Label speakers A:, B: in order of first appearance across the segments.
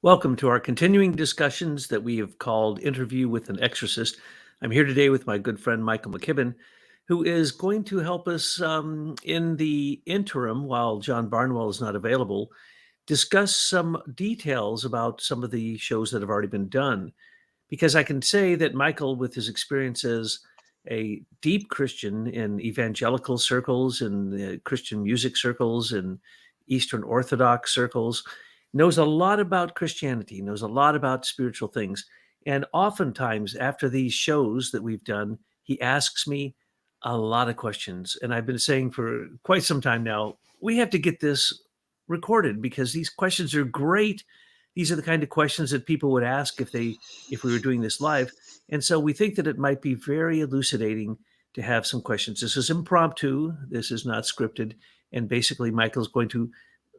A: Welcome to our continuing discussions that we have called Interview with an Exorcist. I'm here today with my good friend Michael McKibben, who is going to help us in the interim while John Barnwell is not available, discuss some details about some of the shows that have already been done. Because I can say that Michael, with his experience as a deep Christian in evangelical circles and Christian music circles and Eastern Orthodox circles, knows a lot about Christianity, knows a lot about spiritual things. And oftentimes, after these shows that we've done, he asks me a lot of questions. And I've been saying for quite some time now, we have to get this recorded because these questions are great. These are the kind of questions that people would ask if we were doing this live. And so we think that it might be very elucidating to have some questions. This is impromptu. This is not scripted. And basically, Michael's going to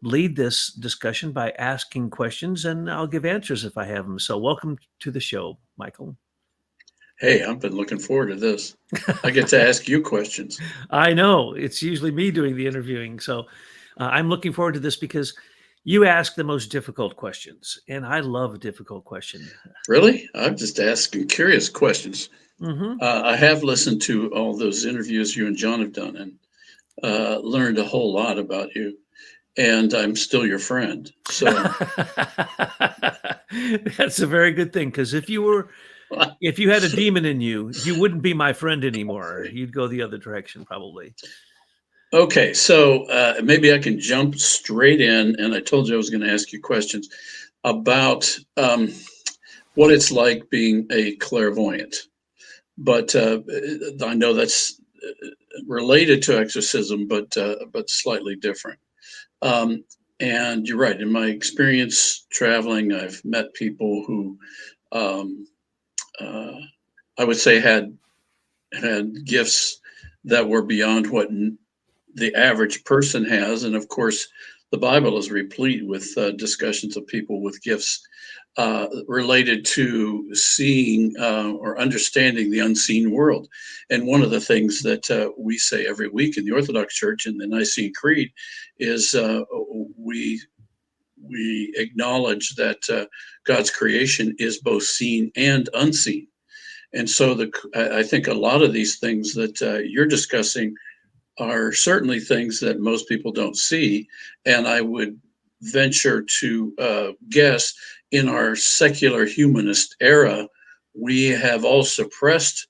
A: lead this discussion by asking questions, and I'll give answers if I have them. So welcome to the show, Michael.
B: Hey, I've been looking forward to this. I get to ask you questions.
A: I know it's usually me doing the interviewing. So I'm looking forward to this because you ask the most difficult questions, and I love difficult questions.
B: Really? I'm just asking curious questions.
A: Mm-hmm.
B: I have listened to all those interviews you and John have done and learned a whole lot about you. And I'm still your friend. So
A: that's a very good thing, because if you had a demon in you, you wouldn't be my friend anymore. You'd go the other direction, probably.
B: Okay, so maybe I can jump straight in. And I told you I was going to ask you questions about what it's like being a clairvoyant. But I know that's related to exorcism, but slightly different. And you're right. In my experience traveling, I've met people who I would say had gifts that were beyond what the average person has. And of course, the Bible is replete with discussions of people with gifts related to seeing or understanding the unseen world. And one of the things that we say every week in the Orthodox Church in the Nicene Creed is we acknowledge that God's creation is both seen and unseen. And so I think a lot of these things that you're discussing are certainly things that most people don't see. And I would venture to guess in our secular humanist era, we have all suppressed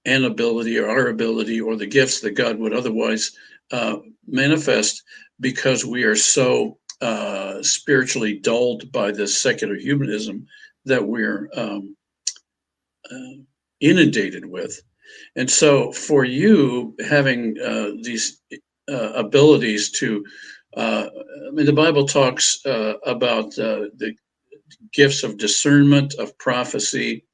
B: an ability or our ability or the gifts that God would otherwise manifest because we are so spiritually dulled by this secular humanism that we're inundated with. And so for you having these abilities to, I mean, the Bible talks about the gifts of discernment, of prophecy,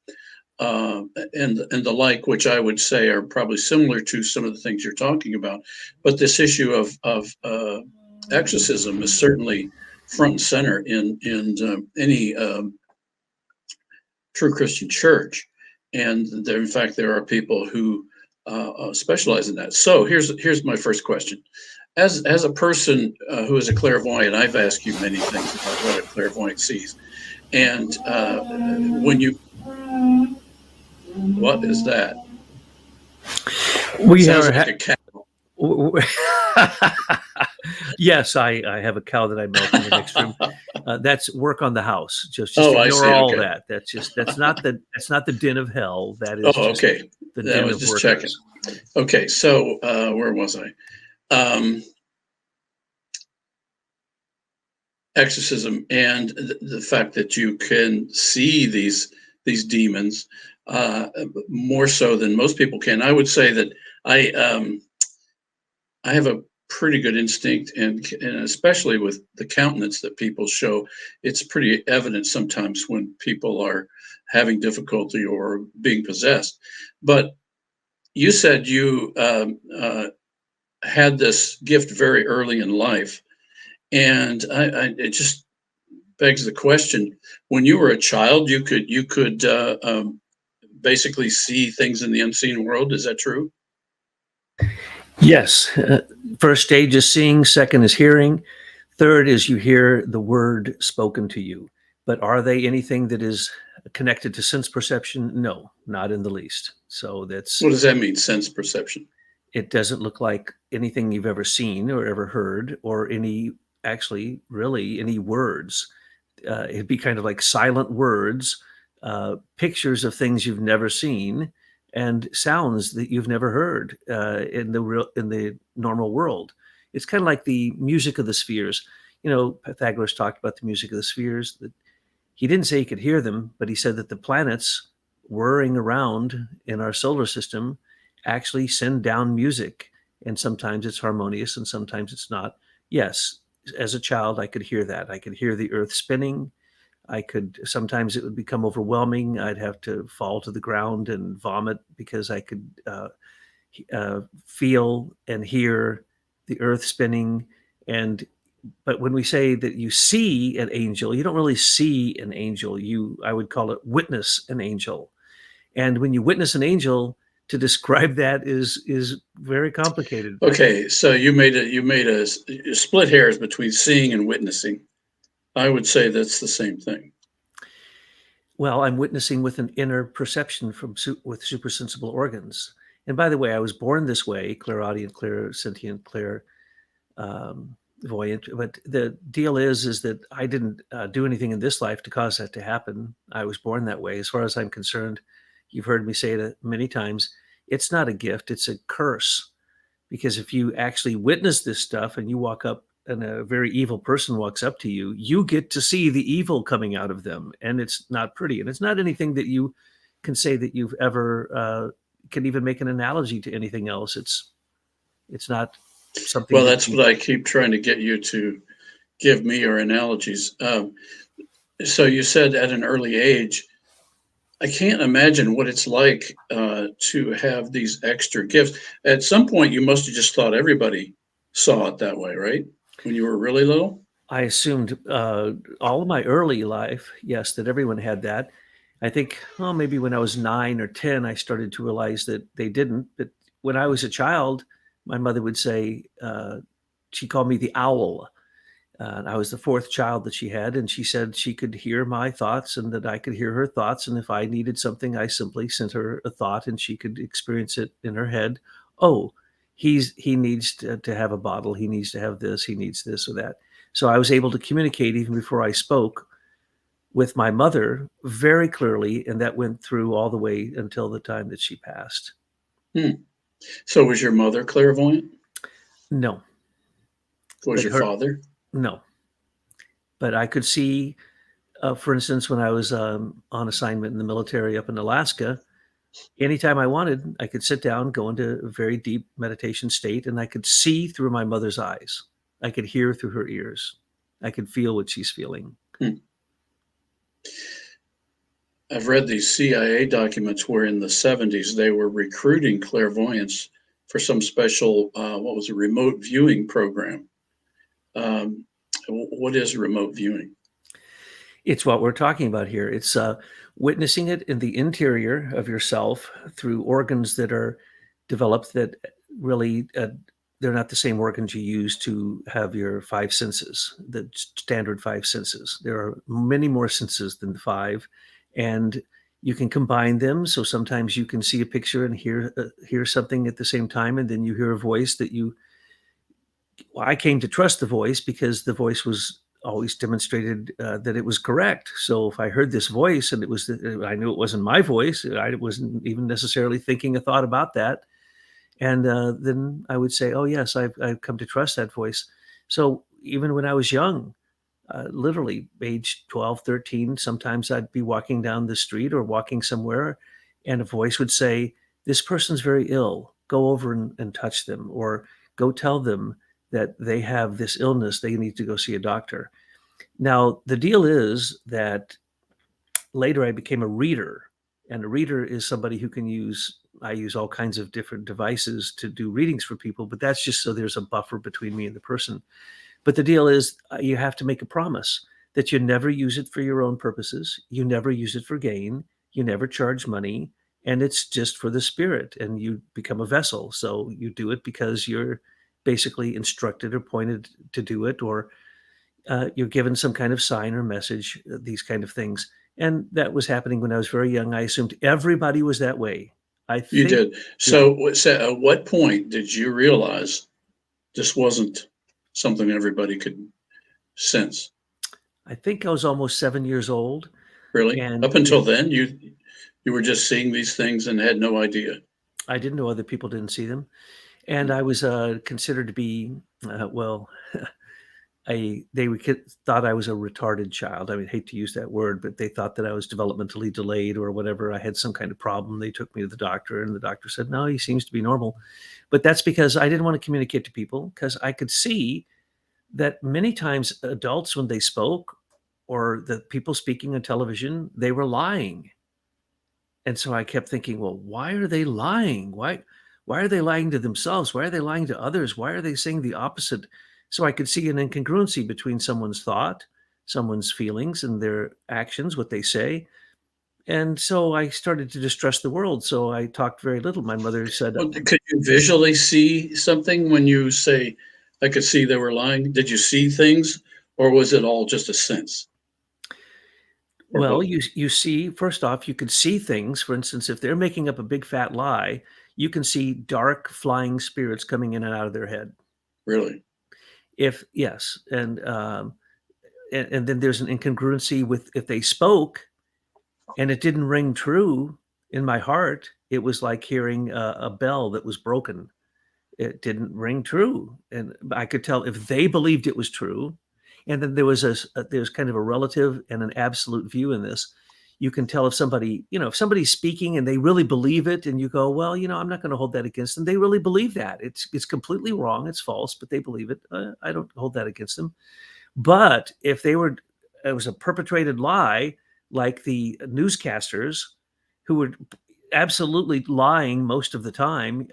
B: and the like, which I would say are probably similar to some of the things you're talking about. But this issue of exorcism is certainly front and center in any true Christian church. And there, in fact, there are people who specialize in that. So here's my first question. As a person who is a clairvoyant, I've asked you many things about what a clairvoyant sees. And when you, what is that?
A: We
B: Sounds
A: are
B: like a cat.
A: Yes, I have a cow that I milk in the next room. That's work on the house. Just
B: Oh, I
A: ignore
B: see.
A: all
B: Okay.
A: that. That's not the din of hell. That is
B: Oh,
A: just
B: okay.
A: the
B: That
A: din
B: was
A: of
B: just
A: workers.
B: checking. Okay, so where was I? Exorcism and the fact that you can see these demons more so than most people can. I would say that I have a pretty good instinct, and especially with the countenance that people show, it's pretty evident sometimes when people are having difficulty or being possessed. But you said you had this gift very early in life, and it just begs the question: when you were a child, you could basically see things in the unseen world. Is that true?
A: Yes. First stage is seeing. Second is hearing. Third is you hear the word spoken to you. But are they anything that is connected to sense perception? No, not in the least. So
B: What
A: that's
B: does that mean, sense perception?
A: it doesn't look like anything you've ever seen or ever heard or any actually really any words. It'd be kind of like silent words, pictures of things you've never seen, and sounds that you've never heard in the normal world. It's kind of like the music of the spheres. You know, Pythagoras talked about the music of the spheres. That he didn't say he could hear them, but he said that the planets whirring around in our solar system actually send down music, and sometimes it's harmonious and sometimes it's not. Yes, as a child, I could hear that. I could hear the earth spinning. I could sometimes it would become overwhelming. I'd have to fall to the ground and vomit because I could feel and hear the earth spinning. And but when we say that you see an angel, you don't really see an angel. I would call it witness an angel. And when you witness an angel, to describe that is very complicated.
B: Okay, so you made a split hairs between seeing and witnessing. I would say that's the same thing.
A: Well, I'm witnessing with an inner perception with supersensible organs. And by the way, I was born this way, clairaudient, clairsentient, voyant. But the deal is that I didn't do anything in this life to cause that to happen. I was born that way. As far as I'm concerned, you've heard me say it many times. It's not a gift; it's a curse. Because if you actually witness this stuff and you walk up and a very evil person walks up to you, you get to see the evil coming out of them, and it's not pretty. And it's not anything that you can say that you've ever can even make an analogy to anything else. It's not something
B: Well,
A: that
B: that's
A: you.
B: what I keep trying to get you to give me your analogies. So you said at an early age, I can't imagine what it's like to have these extra gifts. At some point, you must have just thought everybody saw it that way, right? When you were really little?
A: I assumed all of my early life, yes, that everyone had that. I think, oh, maybe when I was 9 or 10, I started to realize that they didn't. But when I was a child, my mother would say, she called me the owl. I was the fourth child that she had, and she said she could hear my thoughts and that I could hear her thoughts. And if I needed something, I simply sent her a thought, and she could experience it in her head. Oh, he needs to have a bottle. He needs to have this. He needs this or that. So I was able to communicate even before I spoke with my mother very clearly, and that went through all the way until the time that she passed.
B: Hmm. So was your mother clairvoyant?
A: No,
B: Was
A: but
B: your
A: her
B: father?
A: no, but I could see. For instance, when I was on assignment in the military up in Alaska, anytime I wanted, I could sit down, go into a very deep meditation state, and I could see through my mother's eyes. I could hear through her ears. I could feel what she's feeling.
B: Hmm. I've read these CIA documents where in the 70s they were recruiting clairvoyants for some special, what was a remote viewing program. Um, what is remote viewing?
A: It's what we're talking about here. It's witnessing it in the interior of yourself through organs that are developed that really they're not the same organs you use to have your five senses, the standard five senses. There are many more senses than five, and you can combine them. So sometimes you can see a picture and hear something at the same time, and then you hear a voice that you. Well, I came to trust the voice because the voice was always demonstrated that it was correct. So if I heard this voice and I knew it wasn't my voice. I wasn't even necessarily thinking a thought about that. And then I would say, "Oh yes, I've come to trust that voice." So even when I was young, literally age 12, 13, sometimes I'd be walking down the street or walking somewhere, and a voice would say, "This person's very ill. Go over and touch them," or "Go tell them that they have this illness. They need to go see a doctor." Now, the deal is that later I became a reader, and a reader is somebody who can I use all kinds of different devices to do readings for people, but that's just so there's a buffer between me and the person. But the deal is, you have to make a promise that you never use it for your own purposes. You never use it for gain. You never charge money. And it's just for the spirit. And you become a vessel. So you do it because you're basically instructed or pointed to do it. Or you're given some kind of sign or message, these kind of things. And that was happening when I was very young. I assumed everybody was that way. I
B: You
A: think,
B: did.
A: yeah,
B: So at what point did you realize this wasn't something everybody could sense?
A: I think I was almost 7 years old.
B: Really?
A: And
B: Up until then, you were just seeing these things and had no idea.
A: I didn't know other people didn't see them. And
B: Hmm.
A: I was considered to be, well, thought I was a retarded child. I mean, hate to use that word, but they thought that I was developmentally delayed or whatever. I had some kind of problem. They took me to the doctor, and the doctor said, "No, he seems to be normal." But that's because I didn't want to communicate to people because I could see that many times adults, when they spoke, or the people speaking on television, they were lying. And so I kept thinking, well, why are they lying? Why are they lying to themselves? Why are they lying to others? Why are they saying the opposite? So I could see an incongruency between someone's thought, someone's feelings and their actions, what they say. And so I started to distrust the world. So I talked very little. My mother said,
B: Well, could you visually see something when you say, I could see they were lying? Did you see things or was it all just a sense or
A: well,
B: both?
A: you see, first off, you could see things. For instance, if they're making up a big fat lie, you can see dark flying spirits coming in and out of their head.
B: Really?
A: If yes, and then there's an incongruency with if they spoke and it didn't ring true in my heart, it was like hearing a bell that was broken. It didn't ring true, and I could tell if they believed it was true, and then there's kind of a relative and an absolute view in this. You can tell if somebody, if somebody's speaking and they really believe it, and you go, well, I'm not going to hold that against them. They really believe that. It's completely wrong. It's false, but they believe it. I don't hold that against them. But if it was a perpetrated lie, like the newscasters who were absolutely lying most of the time,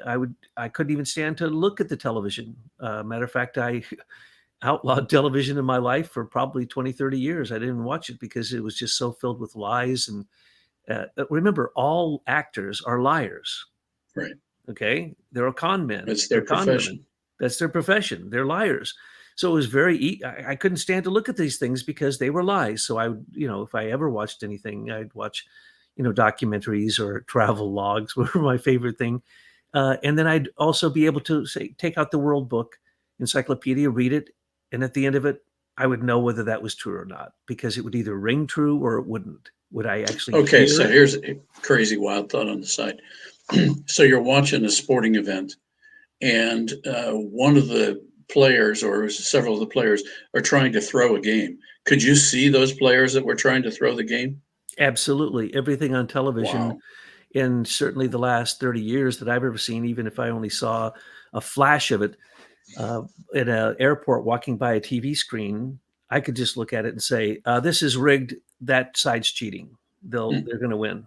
A: I couldn't even stand to look at the television. Matter of fact, I outlawed television in my life for probably 20, 30 years. I didn't watch it because it was just so filled with lies. And remember, all actors are liars.
B: Right.
A: Okay, they're con men.
B: It's
A: They're
B: their
A: con women.
B: profession.
A: That's their profession. They're liars. So it was I couldn't stand to look at these things because they were lies. So I would, if I ever watched anything, I'd watch, documentaries or travel logs were my favorite thing. And then I'd also be able to say, take out the World Book, encyclopedia, read it, and at the end of it, I would know whether that was true or not because it would either ring true or it wouldn't. Would I actually
B: Okay,
A: hear
B: so
A: it?
B: here's a crazy wild thought on the side. So you're watching a sporting event, and one of the players or several of the players are trying to throw a game. Could you see those players that were trying to throw the game?
A: Absolutely. Everything on television
B: Wow.
A: in certainly the last 30 years that I've ever seen, even if I only saw a flash of it uh, at an airport walking by a TV screen, I could just look at it and say, "This is rigged. That side's cheating.
B: Hmm.
A: They're going to win,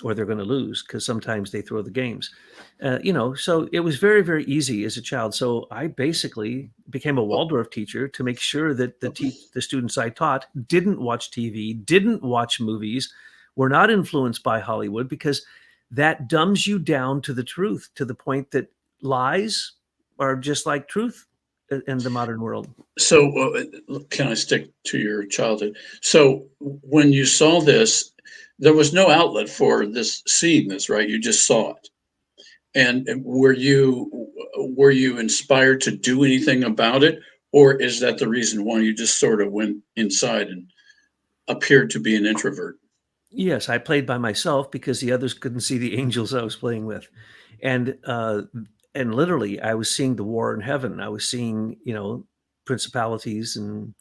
A: or they're going to lose because sometimes they throw the games." So it was very, very easy as a child. So I basically became a
B: Oh,
A: Waldorf teacher to make sure that the students I taught didn't watch TV, didn't watch movies, were not influenced by Hollywood because that dumbs you down to the truth, to the point that lies are just like truth in the modern world.
B: so can I stick to your childhood? So when you saw this, there was no outlet for this seeing this, right? You just saw it. And were you inspired to do anything about it, or is that the reason why you just sort of went inside and appeared to be an introvert?
A: Yes, I played by myself because the others couldn't see the angels I was playing with. And literally I was seeing the war in heaven. I was seeing, principalities and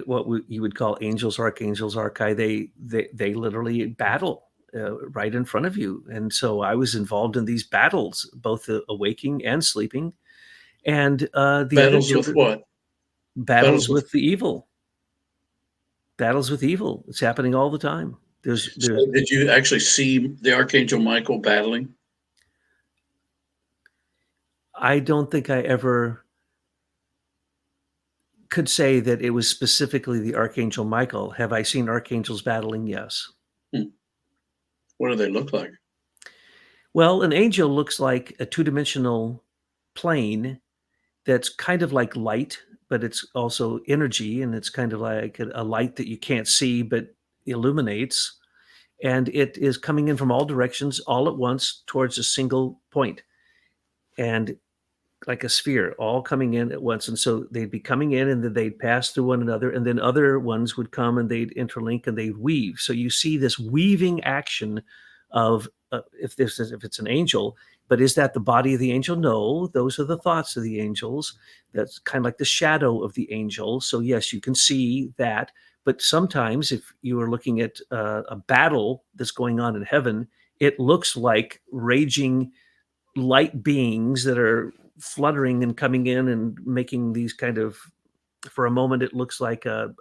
A: you would call angels, archangels, archai. They literally battle right in front of you. And so I was involved in these battles, both awaking and sleeping. And the others
B: Battles
A: who
B: with
A: were
B: what?
A: battles
B: Battles with.
A: with the evil, battles with evil. It's happening all the time. There's
B: So did you actually see the Archangel Michael battling?
A: I don't think I ever could say that it was specifically the Archangel Michael. Have I seen archangels battling? Yes.
B: Hmm. What do they look like?
A: Well, an angel looks like a two-dimensional plane that's kind of like light, but it's also energy, and it's kind of like a light that you can't see but illuminates, and it is coming in from all directions all at once towards a single point, and like a sphere, all coming in at once. And so they'd be coming in and then they'd pass through one another, and then other ones would come and they'd interlink and they'd weave. So you see this weaving action of if it's an angel, but is that the body of the angel? No, those are the thoughts of the angels. That's kind of like the shadow of the angel. So yes, you can see that. But sometimes, if you are looking at a battle that's going on in heaven, it looks like raging light beings that are fluttering and coming in and making these kind of, for a moment it looks like a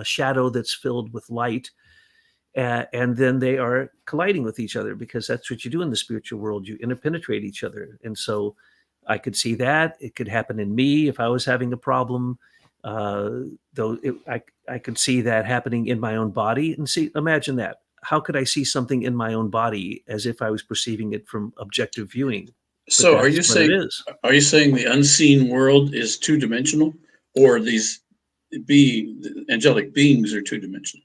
A: shadow that's filled with light, and then they are colliding with each other, because that's what you do in the spiritual world. You interpenetrate each other. And so I could see that it could happen in me if I was having a problem. uh, I could see that happening in my own body. And see, imagine that. How could I see something in my own body as if I was perceiving it from objective viewing? But
B: So
A: that's what it is.
B: are you saying the unseen world is two-dimensional, or these angelic beings are two-dimensional?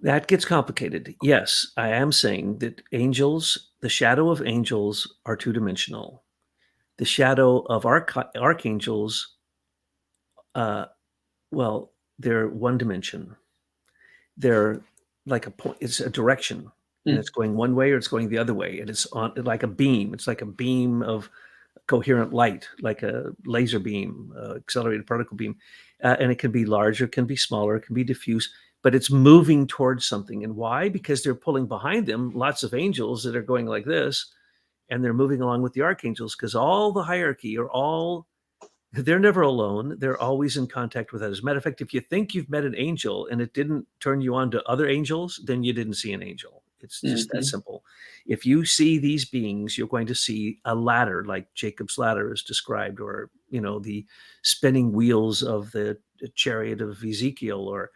A: That gets complicated. Yes, I am saying that angels, the shadow of angels, are two dimensional. The shadow of archangels, uh, well, they're one dimension. They're like a point, it's a direction, and
B: Hmm.
A: it's going one way or it's going the other way. And it's on like a beam. It's like a beam of coherent light, like a laser beam, accelerated particle beam. And it can be larger, it can be smaller, it can be diffuse, but it's moving towards something. And why? Because they're pulling behind them lots of angels that are going like this, and they're moving along with the archangels, because all the hierarchy are all, they're never alone. They're always in contact with others. Matter of fact, if you think you've met an angel and it didn't turn you on to other angels, then you didn't see an angel. It's just that
B: Hmm.
A: simple. If you see these beings, you're going to see a ladder, like Jacob's ladder is described, or the spinning wheels of the chariot of Ezekiel, or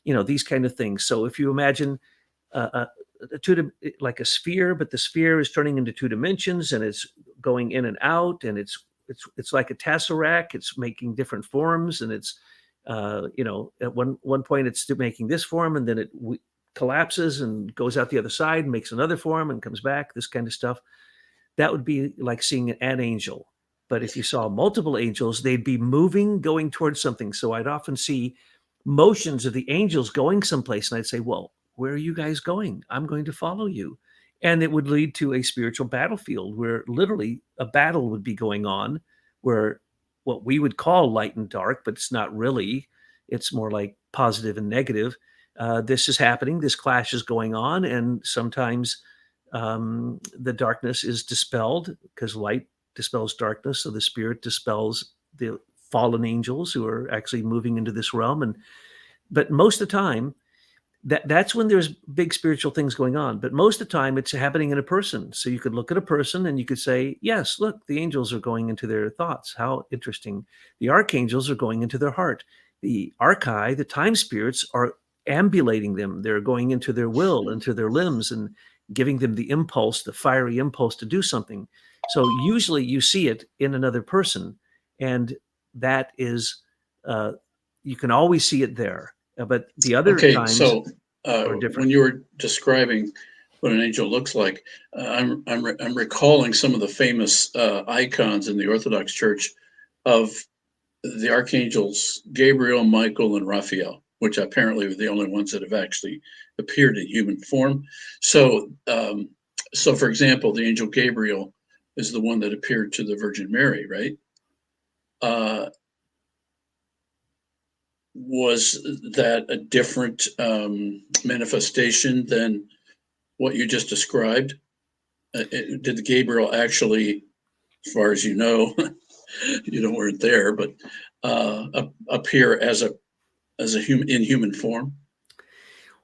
A: these kind of things. So if you imagine a, like a sphere, but the sphere is turning into two dimensions, and it's going in and out, and it's like a tesseract. It's making different forms, and it's at one point it's making this form, and then it collapses and goes out the other side and makes another form and comes back. This kind of stuff. That would be like seeing an angel. But if you saw multiple angels, they'd be moving, going towards something. So I'd often see motions of the angels going someplace, and I'd say, well, where are you guys going? I'm going to follow you. And it would lead to a spiritual battlefield where literally a battle would be going on, where what we would call light and dark, but it's not really, it's more like positive and negative. This is happening, this clash is going on, and sometimes the darkness is dispelled, because light dispels darkness. So the spirit dispels the fallen angels who are actually moving into this realm. And but most of the time, that's when there's big spiritual things going on. But most of the time, it's happening in a person. So you could look at a person and you could say, yes, look, the angels are going into their thoughts. How interesting. The archangels are going into their heart. The archai, the time spirits, are ambulating them. They're going into their will, into their limbs, and giving them the impulse, the fiery impulse to do something. So usually you see it in another person. And that is, uh, you can always see it there. But the other
B: Okay,
A: times
B: so
A: are
B: when
A: different.
B: you were describing what an angel looks like, I'm recalling some of the famous icons in the Orthodox Church of the archangels Gabriel, Michael, and Raphael, which apparently are the only ones that have actually appeared in human form. So, so for example, the angel Gabriel is the one that appeared to the Virgin Mary, right? Uh, was that a different manifestation than what you just described? Did Gabriel actually, as far as you know, weren't there, but appear as a human in human form?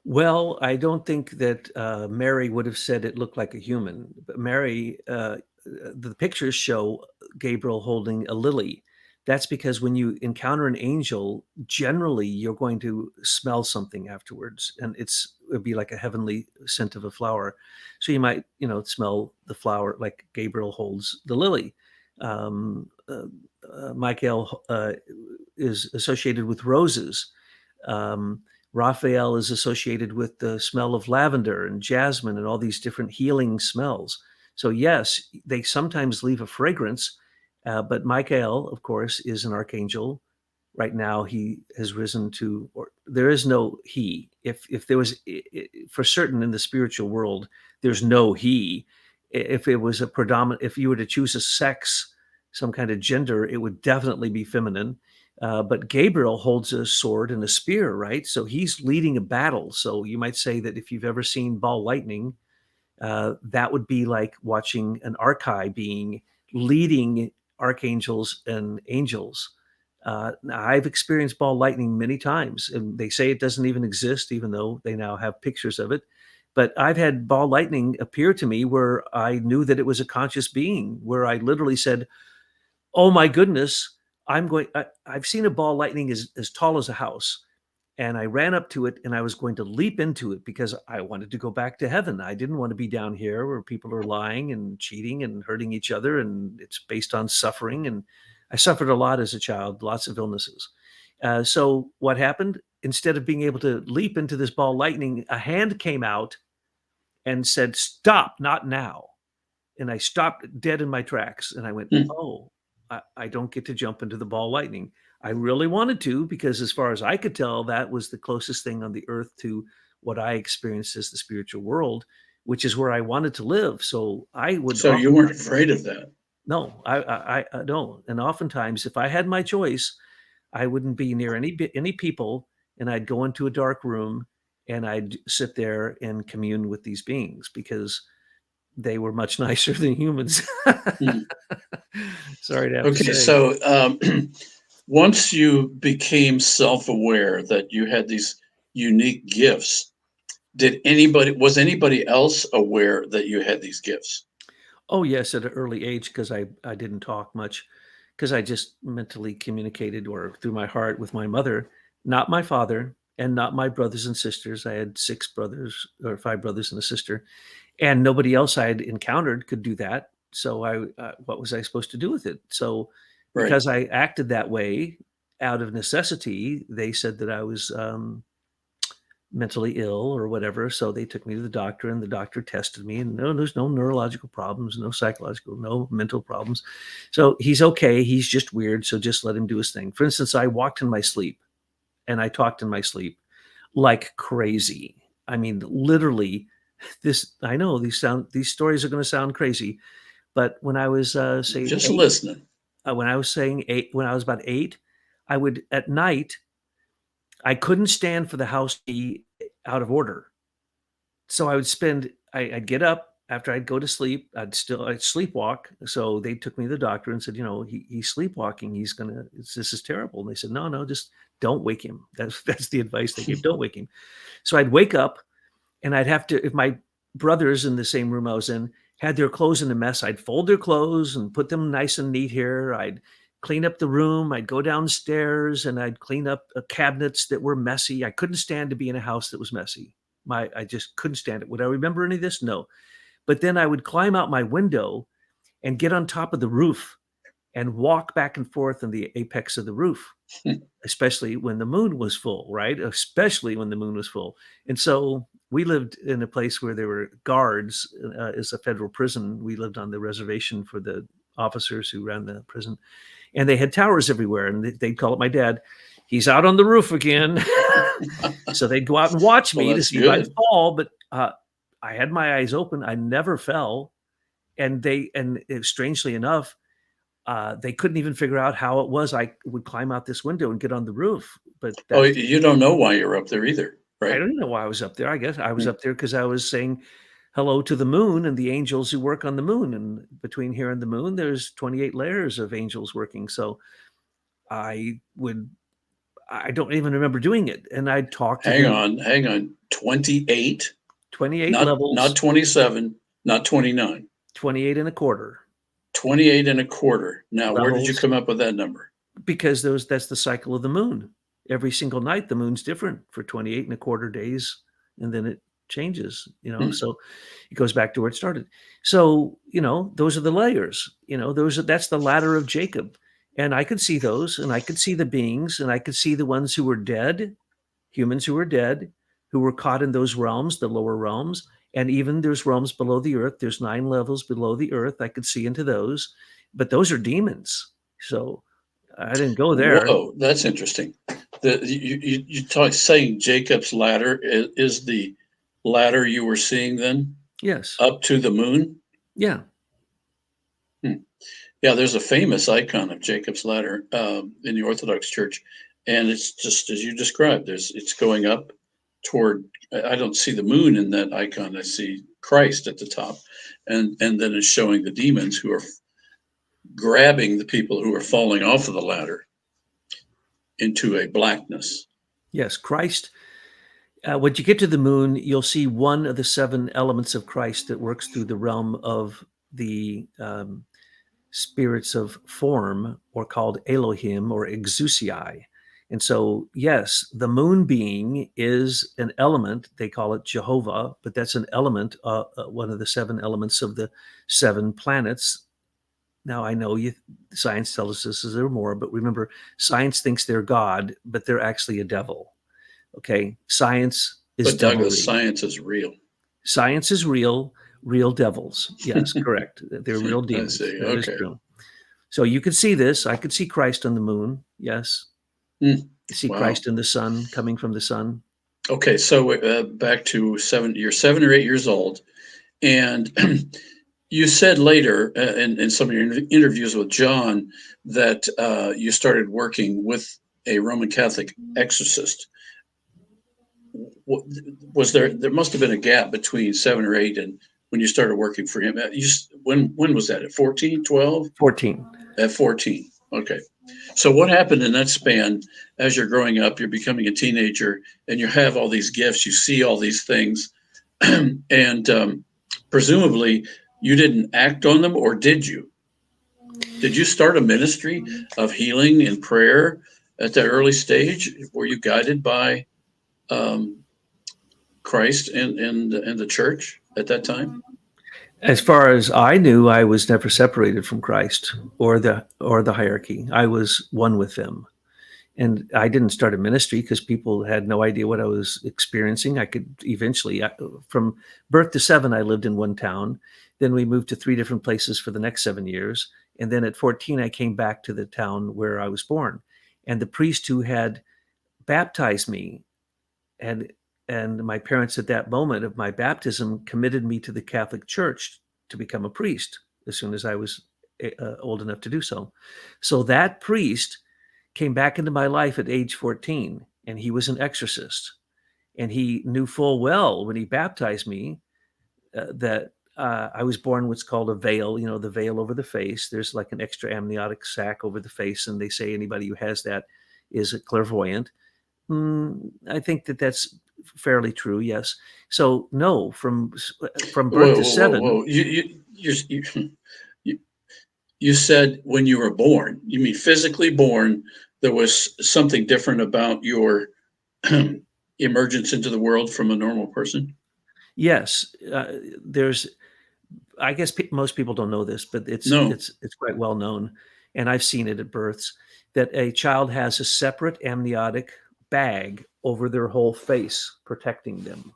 A: Well, I don't think that Mary would have said it looked like a human. But Mary, the pictures show Gabriel holding a lily. That's because when you encounter an angel, generally you're going to smell something afterwards, and it'd be like a heavenly scent of a flower. So you might, smell the flower, like Gabriel holds the lily. Michael is associated with roses. Raphael is associated with the smell of lavender and jasmine and all these different healing smells. So yes, they sometimes leave a fragrance, but Michael, of course, is an archangel. Right now, he has risen to, or there is no he. If there was, for certain in the spiritual world, there's no he. If it was a predominant, if you were to choose a sex, some kind of gender, it would definitely be feminine. But Gabriel holds a sword and a spear, right? So he's leading a battle. So you might say that if you've ever seen ball lightning, that would be like watching an archai being leading archangels and angels. Now I've experienced ball lightning many times, and they say it doesn't even exist, even though they now have pictures of it. But I've had ball lightning appear to me where I knew that it was a conscious being, where I literally said, "Oh my goodness, I've seen a ball lightning as tall as a house." And I ran up to it and I was going to leap into it because I wanted to go back to heaven. I didn't want to be down here where people are lying and cheating and hurting each other, and it's based on suffering. And I suffered a lot as a child, lots of illnesses. So what happened? Instead of being able to leap into this ball lightning, a hand came out and said, "Stop, not now." And I stopped dead in my tracks. And I went,
B: Hmm.
A: "Oh, I don't get to jump into the ball lightning." I really wanted to, because as far as I could tell, that was the closest thing on the earth to what I experienced as the spiritual world, which is where I wanted to live. So I would
B: So you weren't afraid of that?
A: no, I don't. And oftentimes, if I had my choice, I wouldn't be near any people, and I'd go into a dark room and I'd sit there and commune with these beings because they were much nicer than humans.
B: Hmm.
A: Sorry to have to
B: Okay,
A: say.
B: so once you became self-aware that you had these unique gifts, was anybody else aware that you had these gifts?
A: Oh, yes, at an early age, because I didn't talk much, because I just mentally communicated or through my heart with my mother, not my father, and not my brothers and sisters. I had 6 brothers or 5 brothers and a sister, and nobody else I had encountered could do that. So what was I supposed to do with it? So
B: Right.
A: because I acted that way out of necessity, they said that I was, mentally ill or whatever. So they took me to the doctor, and the doctor tested me, and no, there's no neurological problems, no psychological, no mental problems. So he's okay. He's just weird. So just let him do his thing. For instance, I walked in my sleep and I talked in my sleep like crazy. I mean, literally, I know these stories are going to sound crazy, but when I was, say,
B: Just
A: 8,
B: listening.
A: when I was about 8, I would at night, I couldn't stand for the house to be out of order. So I'd get up after I'd go to sleep. I'd sleepwalk. So they took me to the doctor and said, he's sleepwalking. This is terrible. And they said, no, just don't wake him. That's the advice they gave. Don't wake him. So I'd wake up, and I'd have to, if my brothers in the same room I was in had their clothes in a mess, I'd fold their clothes and put them nice and neat here. I'd clean up the room. I'd go downstairs and I'd clean up cabinets that were messy. I couldn't stand to be in a house that was messy. I just couldn't stand it. Would I remember any of this? No. But then I would climb out my window and get on top of the roof and walk back and forth in the apex of the roof, especially when the moon was full, right? Especially when the moon was full. And so we lived in a place where there were guards. As a federal prison, we lived on the reservation for the officers who ran the prison, and they had towers everywhere. And they'd call up my dad. He's out on the roof again. So they'd go out and watch
B: Well,
A: me to
B: that's
A: see if I'd
B: good.
A: fall, but I had my eyes open. I never fell, and strangely enough, they couldn't even figure out how it was I would climb out this window and get on the roof. But
B: Oh,
A: that's
B: you don't know why you're up there either,
A: I
B: right?
A: don't know why I was up there. I guess I was
B: Hmm.
A: up there because I was saying hello to the moon and the angels who work on the moon. And between here and the moon, there's 28 layers of angels working. So I would I don't even remember doing it. And I'd talk to them.
B: Hang on. 28,
A: 28
B: not
A: levels,
B: 27, not 29.
A: 28 and a quarter
B: 28 and a quarter. Now, where did you
A: levels,
B: come up with that number?
A: because that's the cycle of the moon. Every single night, the moon's different for 28 and a quarter days. And then it changes, so it goes back to where it started. So, those are the layers, that's the ladder of Jacob. And I could see those, and I could see the beings, and I could see the ones who were dead, humans who were dead, who were caught in those realms, the lower realms. And even there's realms below the earth. There's 9 levels below the earth. I could see into those, but those are demons. So I didn't go there.
B: Whoa, that's interesting. You talk saying Jacob's ladder is the ladder you were seeing then
A: Yes.
B: up to the moon?
A: Yeah.
B: Yeah, there's a famous icon of Jacob's ladder in the Orthodox Church, and it's just as you described. It's going up toward. I don't see the moon in that icon. I see Christ at the top, and then it's showing the demons who are grabbing the people who are falling off of the ladder into a blackness.
A: Yes, Christ. When you get to the moon, you'll see one of the 7 elements of Christ that works through the realm of the spirits of form, or called Elohim or exousiai. And so, yes, the moon being is an element. They call it Jehovah, but that's an element, one of the 7 elements of the 7 planets. Now, I know science tells us there are more, but remember, science thinks they're God, but they're actually a devil. Okay, science is
B: But Douglas,
A: devilry.
B: science is real.
A: Science is real devils. Yes, correct. They're real demons.
B: I see.
A: That is
B: Okay.
A: true. So you could see this. I could see Christ on the moon. Yes. You see
B: Wow.
A: Christ in the sun, coming from the sun.
B: Okay, so back to 7. You're 7 or 8 years old, and you said later in some of your interviews with John that you started working with a Roman Catholic exorcist. Was there must have been a gap between 7 or 8 and when you started working for him? When was that? At 14, 12?
A: 14.
B: At 14. Okay. So what happened in that span as you're growing up, you're becoming a teenager, and you have all these gifts, you see all these things, and presumably you didn't act on them, or did you? Did you start a ministry of healing and prayer at that early stage? Were you guided by Christ and the church at that time?
A: As far as I knew, I was never separated from Christ or the hierarchy. I was one with them. And I didn't start a ministry because people had no idea what I was experiencing. I could eventually, from birth to 7, I lived in one town. Then we moved to 3 different places for the next 7 years. And then at 14, I came back to the town where I was born. And the priest who had baptized me, and my parents at that moment of my baptism committed me to the Catholic Church to become a priest as soon as I was old enough to do so. So that priest came back into my life at age 14, and he was an exorcist. And he knew full well when he baptized me that I was born what's called a veil, the veil over the face. There's like an extra amniotic sac over the face, and they say anybody who has that is a clairvoyant. I think that's fairly true, yes. So no, from birth to 7.
B: Whoa. You said when you were born, you mean physically born, there was something different about your emergence into the world from a normal person?
A: Yes, I guess most people don't know this, but it's quite well known, and I've seen it at births, that a child has a separate amniotic bag over their whole face protecting them.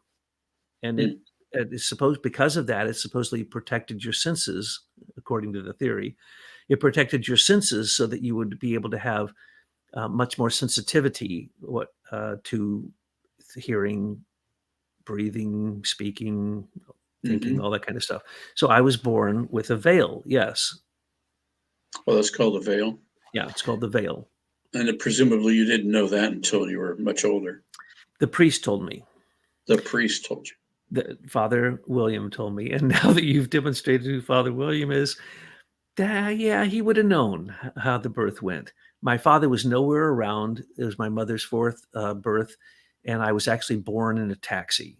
A: And it is supposed, because of that, it supposedly protected your senses, according to the theory. It protected your senses so that you would be able to have much more sensitivity to hearing, breathing, speaking, thinking, all that kind of stuff. So I was born with a veil, yes.
B: Well, that's called a veil.
A: Yeah, it's called the veil.
B: And presumably you didn't know that until you were much older.
A: The priest told me.
B: The priest told you.
A: Father William told me. And now that you've demonstrated who Father William is, yeah, he would have known how the birth went. My father was nowhere around. It was my mother's 4th birth, and I was actually born in a taxi,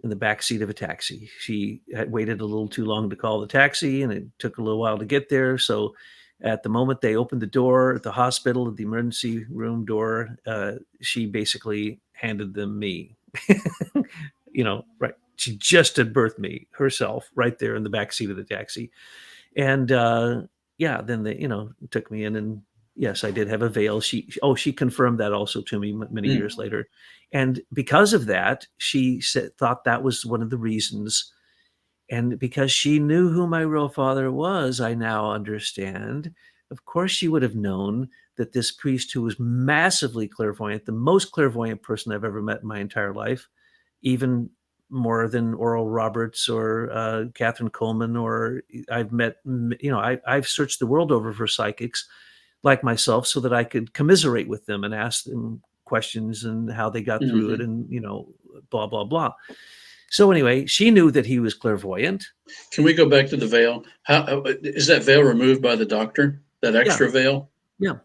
A: in the back seat of a taxi. She had waited a little too long to call the taxi, and it took a little while to get there. So at the moment they opened the door at the hospital, the emergency room door, she basically handed them me. right. She just had birthed me herself right there in the back seat of the taxi. And yeah, then they, took me in, and yes, I did have a veil. She confirmed that also to me many
B: Mm,
A: years later. And because of that, she thought that was one of the reasons. And because she knew who my real father was, I now understand. Of course, she would have known that this priest, who was massively clairvoyant, the most clairvoyant person I've ever met in my entire life, even more than Oral Roberts or Catherine Coleman, or I've met, I've searched the world over for psychics like myself so that I could commiserate with them and ask them questions and how they got through it,
B: mhm.
A: and, blah, blah, blah. So anyway, she knew that he was clairvoyant.
B: Can we go back to the veil? How is that veil removed by the doctor? That
A: Yeah,
B: extra veil?
A: yeah,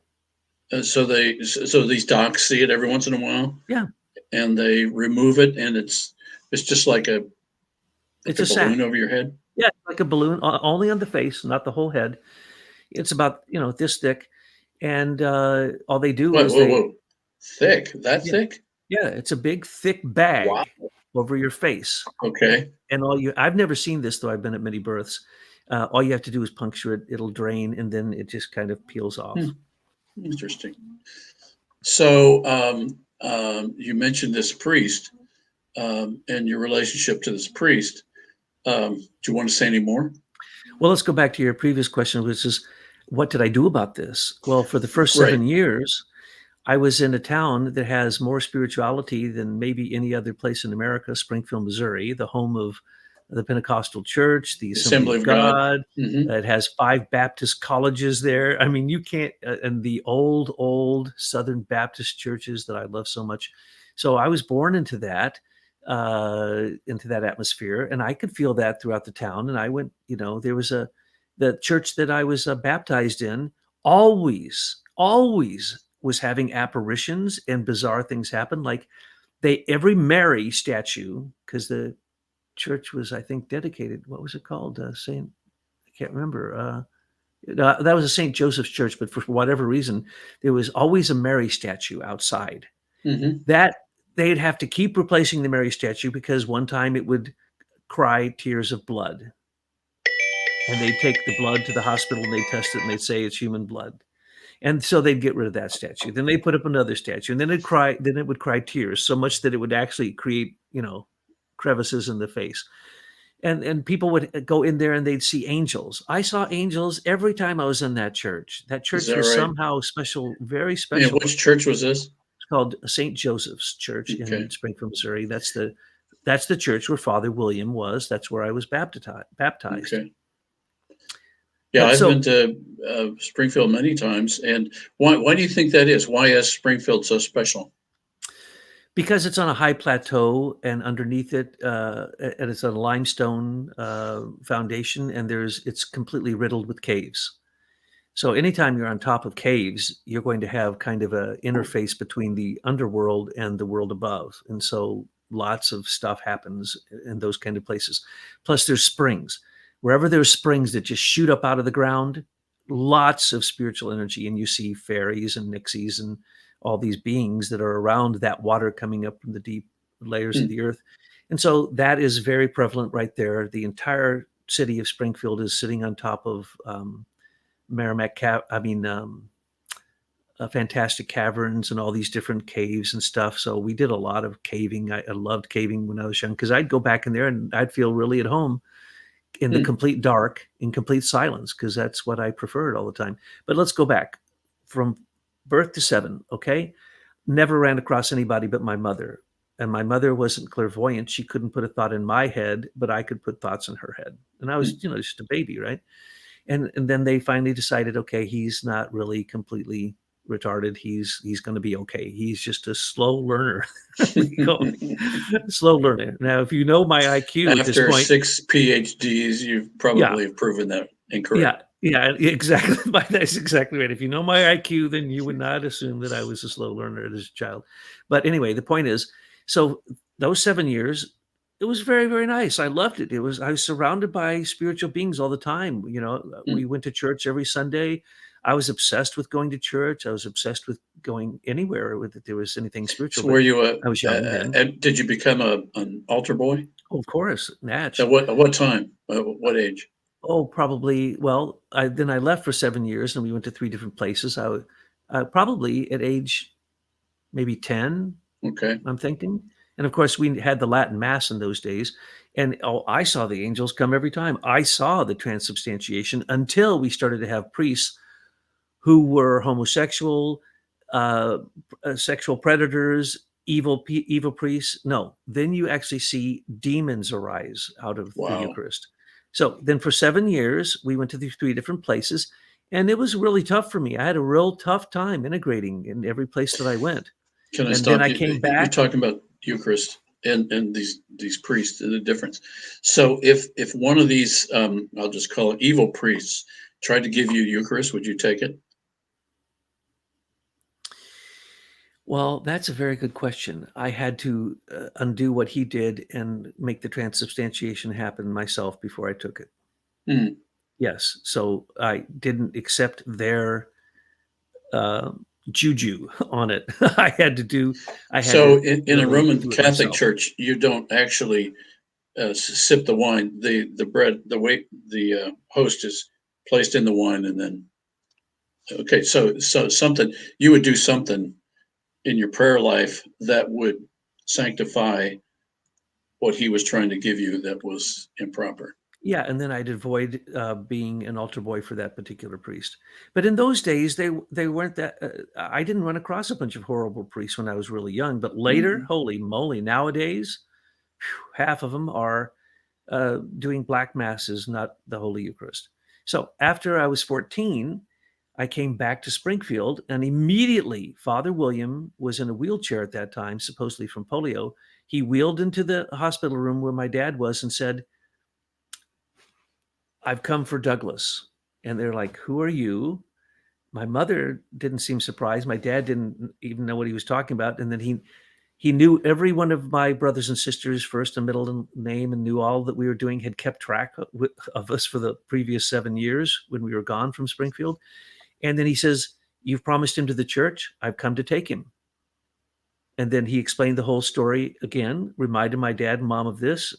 B: So these docs see it every once in a while,
A: yeah.
B: and they remove it, and it's just like
A: It's
B: a
A: a
B: balloon
A: sack.
B: over your head.
A: Yeah, like a balloon, only on the face, not the whole head. It's about, this thick, and all they do
B: Whoa,
A: is
B: whoa, whoa! Thick? That
A: yeah,
B: thick?
A: yeah, it's a big thick
B: Wow.
A: bag over your face,
B: Okay.
A: and I've never seen this, though I've been at many births. All you have to do is puncture it; it'll drain, and then it just kind of peels
B: Hmm,
A: off.
B: interesting. So you mentioned this priest and your relationship to this priest. Do you want to say any more?
A: Well, let's go back to your previous question, which is, what did I do about this? Well, for the first
B: Right.
A: 7 years, I was in a town that has more spirituality than maybe any other place in America, Springfield, Missouri, the home of the Pentecostal Church, the Assembly
B: Assembly
A: of
B: of God.
A: God.
B: Hmm.
A: It has 5 Baptist colleges there. I mean, you can't, and the old Southern Baptist churches that I love so much. So I was born into that atmosphere, and I could feel that throughout the town. And I went, there was the church that I was baptized in always was having apparitions and bizarre things happen. Like every Mary statue, because the church was, I think, dedicated. What was it called? Saint. I can't remember. That was a Saint Joseph's church, but for whatever reason, there was always a Mary statue outside.
B: Hmm.
A: That they'd have to keep replacing the Mary statue because one time it would cry tears of blood, and they'd take the blood to the hospital and they'd test it and they'd say it's human blood. And so they'd get rid of that statue. Then they put up another statue, and then it would cry tears so much that it would actually create, crevices in the face. And people would go in there and they'd see angels. I saw angels every time I was in that church. That
B: Is
A: church
B: that
A: was
B: right?
A: somehow special, very
B: And
A: special.
B: which church was this?
A: It's called St. Joseph's Church
B: Okay.
A: in Springfield, Missouri. That's the church where Father William was. That's where I was baptized.
B: Okay. Yeah,
A: But
B: I've been
A: so
B: to Springfield many times. And why do you think that is? Why is Springfield so special?
A: because it's on a high plateau, and underneath it, and it's a limestone foundation, and it's completely riddled with caves. So anytime you're on top of caves, you're going to have kind of a interface between the underworld and the world above, and so lots of stuff happens in those kind of places. Plus, there's springs. Wherever there's springs that just shoot up out of the ground, lots of spiritual energy, and you see fairies and nixies and all these beings that are around that water coming up from the deep layers of
B: Hmm.
A: the earth. And so that is very prevalent right there. The entire city of Springfield is sitting on top of Merrimack fantastic caverns and all these different caves and stuff. So we did a lot of caving. I loved caving when I was young because I'd go back in there and I'd feel really at home in the
B: Hmm.
A: complete dark, in complete silence, because that's what I preferred all the time. But let's go back from birth to 7, okay? Never ran across anybody but my mother. And my mother wasn't clairvoyant. She couldn't put a thought in my head, but I could put thoughts in her head. And I
B: Hmm.
A: was, just a baby, right? And then they finally decided, okay, he's not really completely retarded. He's going to be okay. He's just a slow learner. They call me slow learner. Now, if you know my IQ at this
B: After
A: point,
B: 6 PhDs, you
A: yeah,
B: probably have proven that incorrect.
A: yeah, exactly. That's exactly right. If you know my IQ, then you would not assume that I was a slow learner as a child. But anyway, the point is, so those 7 years, it was very, very nice. I loved it. I was surrounded by spiritual beings all the time.
B: Hmm.
A: We went to church every Sunday. I was obsessed with going to church. I was obsessed with going anywhere with there was anything spiritual.
B: So
A: But
B: were you
A: I was young then.
B: did you become an altar boy?
A: Oh, of course, Natch.
B: At what time? What age?
A: Oh, probably. Well, then I left for 7 years, and we went to 3 different places. Probably at age maybe 10,
B: Okay.
A: I'm thinking. And of course, we had the Latin Mass in those days. And I saw the angels come every time. I saw the transubstantiation until we started to have priests who were homosexual, uh, sexual predators, evil priests. No, then you actually see demons arise out of the
B: Wow.
A: Eucharist. So then for 7 years, we went to these 3 different places, and it was really tough for me. I had a real tough time integrating in every place that I went.
B: Can I
A: And then
B: stop
A: I
B: you?
A: came
B: You're
A: back.
B: talking about Eucharist and these priests, the difference. So if one of these, I'll just call it evil priests, tried to give you Eucharist, would you take it?
A: Well, that's a very good question. I had to undo what he did and make the transubstantiation happen myself before I took it.
B: Hmm.
A: Yes. So I didn't accept their uh, juju on it. I had
B: So
A: to
B: in a
A: really
B: Roman
A: do it
B: Catholic
A: myself.
B: church, you don't actually sip the wine. The bread, the host is placed in the wine, and then okay. So something you would do something in your prayer life that would sanctify what he was trying to give you that was improper.
A: Yeah, and then I'd avoid being an altar boy for that particular priest. But in those days, they weren't that. I didn't run across a bunch of horrible priests when I was really young. But later,
B: Hmm.
A: holy moly! Nowadays, half of them are doing black masses, not the Holy Eucharist. So after I was 14, I came back to Springfield, and immediately Father William was in a wheelchair at that time, supposedly from polio. He wheeled into the hospital room where my dad was and said, "I've come for Douglas." And they're like, "Who are you?" My mother didn't seem surprised. My dad didn't even know what he was talking about. And then he knew every one of my brothers and sisters' first and middle name, and knew all that we were doing, had kept track of us for the previous 7 years when we were gone from Springfield. And then he says, "You've promised him to the church. I've come to take him." And then he explained the whole story again, reminded my dad and mom of this.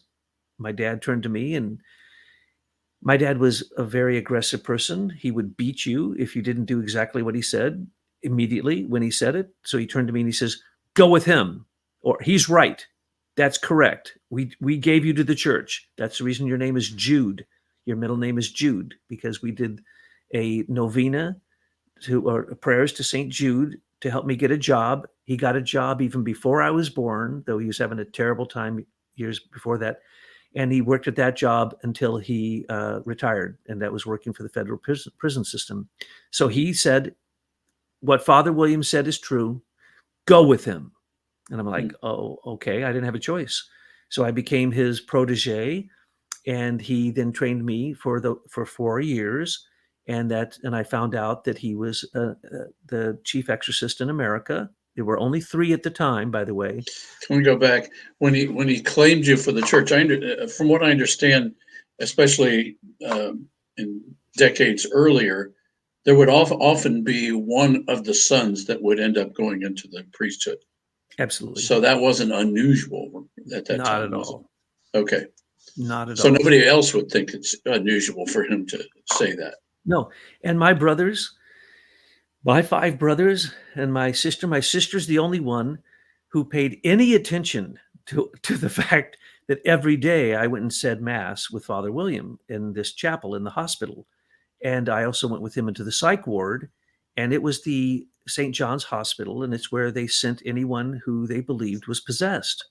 A: My dad turned to me, and my dad was a very aggressive person. He would beat you if you didn't do exactly what he said immediately when he said it. So he turned to me and he says, "Go with him," or "He's right. That's correct. We gave you to the church. That's the reason your name is Jude. Your middle name is Jude, because we did a novena or prayers to St. Jude to help me get a job. He got a job even before I was born, though he was having a terrible time years before that. And he worked at that job until he retired, and that was working for the federal prison system. So he said, "What Father Williams said is true. Go with him." And I'm like, "Oh, okay." I didn't have a choice. So I became his protege, and he then trained me for 4 years. And I found out that he was the chief exorcist in America. There were only 3 at the time, by the way.
B: Can we go back when he claimed you for the church? From what I understand, especially in decades earlier, there would often be one of the sons that would end up going into the priesthood.
A: Absolutely.
B: So that wasn't unusual at that
A: Not
B: time,
A: at
B: was it?
A: all.
B: Okay.
A: Not at
B: So
A: all.
B: nobody else would think it's unusual for him to say that.
A: No. And my 5 brothers and my sister's the only one who paid any attention to the fact that every day I went and said mass with Father William in this chapel in the hospital. And I also went with him into the psych ward, and it was the St. John's Hospital, and it's where they sent anyone who they believed was possessed,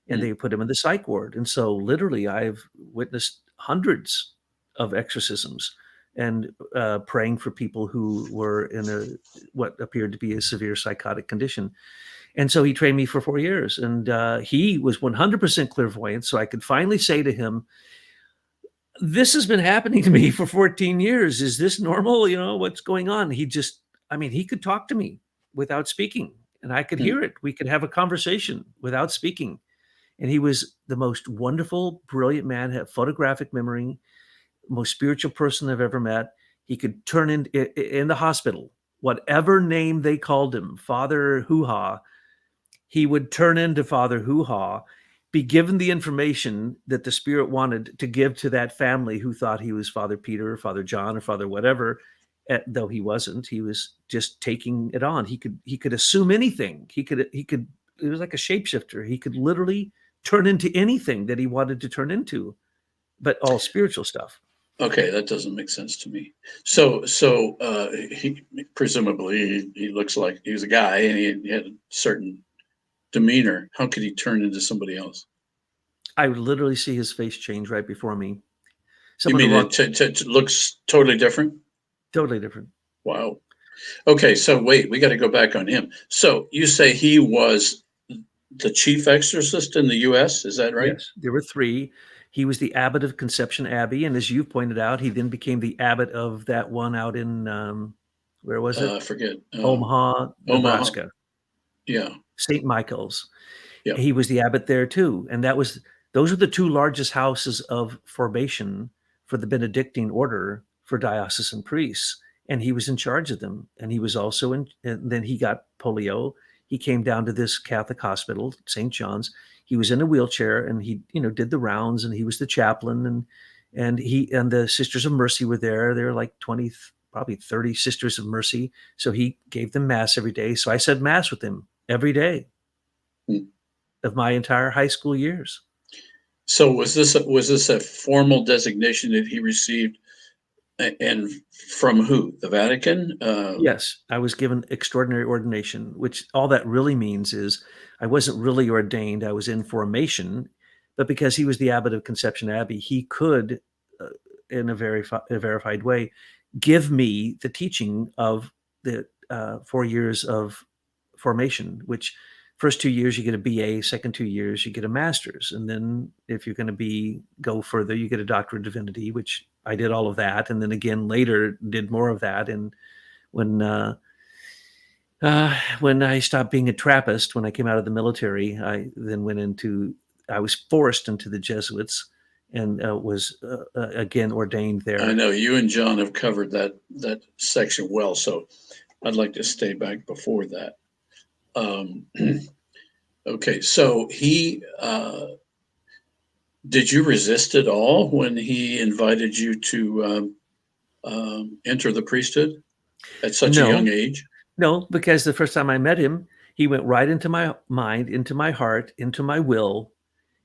A: and
B: Mm.
A: they put him in the psych ward. And so literally I've witnessed hundreds of exorcisms and praying for people who were in what appeared to be a severe psychotic condition. And so he trained me for 4 years, and he was 100% clairvoyant. So I could finally say to him, "This has been happening to me for 14 years. Is this normal? What's going on?" He could talk to me without speaking, and I could
B: Mm.
A: hear it. We could have a conversation without speaking. And he was the most wonderful, brilliant man, had photographic memory, most spiritual person I've ever met. He could turn in the hospital. Whatever name they called him, Father Hoo-Ha, he would turn into Father Hoo-Ha, be given the information that the spirit wanted to give to that family who thought he was Father Peter or Father John or Father whatever, though he wasn't. He was just taking it on. He could assume anything. He could. It was like a shapeshifter. He could literally turn into anything that he wanted to turn into, but all spiritual stuff.
B: Okay, that doesn't make sense to me. So he presumably he looks like he was a guy and he had a certain demeanor. How could he turn into somebody else?
A: I would literally see his face change right before me.
B: You
A: Someone
B: mean
A: walked
B: it looks totally different?
A: totally different.
B: Wow. Okay, so wait, we got to go back on him. So you say he was the chief exorcist in the U.S., is that right?
A: Yes, there were three. He was the abbot of Conception Abbey, and as you pointed out, he then became the abbot of that one out in where was it?
B: I forget.
A: Omaha,
B: Omaha.
A: Nebraska,
B: Yeah,
A: St. Michael's.
B: yeah.
A: He was the abbot there too, and those are the two largest houses of formation for the Benedictine order for diocesan priests, and he was in charge of them. And he was also in. And then he got polio. He came down to this Catholic hospital, St. John's. He was in a wheelchair, and he, did the rounds, and he was the chaplain, and he and the Sisters of Mercy were there. There were like 20, probably 30 Sisters of Mercy. So he gave them mass every day. So I said mass with him every day
B: Hmm.
A: of my entire high school years.
B: So was this a formal designation that he received, and from who? The Vatican?
A: Yes, I was given extraordinary ordination, which all that really means is I wasn't really ordained. I was in formation, but because he was the abbot of Conception Abbey, he could, in a verified way, give me the teaching of the 4 years of formation, which first 2 years you get a BA, second 2 years you get a master's, and then if you're going to go further, you get a doctorate of divinity, which I did all of that, and then again later did more of that. And when when I stopped being a Trappist, when I came out of the military, I then I was forced into the Jesuits, and was again ordained
B: I
A: there.
B: know you and John have covered that section well, so I'd like to stay back before that. Um, okay, so did you resist at all when he invited you to enter the priesthood at such a young
A: No,
B: age?
A: no, because the first time I met him, he went right into my mind, into my heart, into my will,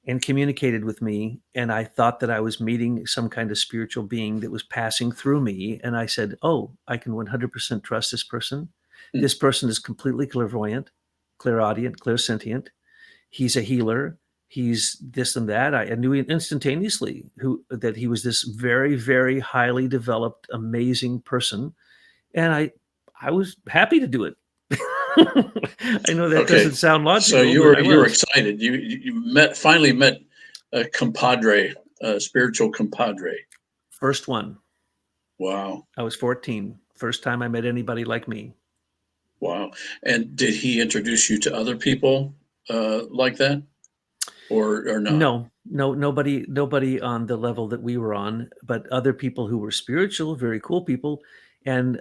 A: and communicated with me. And I thought that I was meeting some kind of spiritual being that was passing through me. And I said, "Oh, I can 100% trust this person.
B: Hmm.
A: This person is completely clairvoyant, clairaudient, clairsentient. He's a healer. He's this and that." I knew instantaneously that he was this very, very highly developed, amazing person, and I was happy to do it. I know that
B: Okay,
A: doesn't sound
B: so
A: logical,
B: you
A: but
B: were
A: I
B: you were
A: was.
B: excited. You finally met a compadre, a spiritual compadre.
A: First one.
B: Wow,
A: I was 14. First time I met anybody like me.
B: wow. And did he introduce you to other people like that, or not?
A: No, no, nobody on the level that we were on, but other people who were spiritual, very cool people. And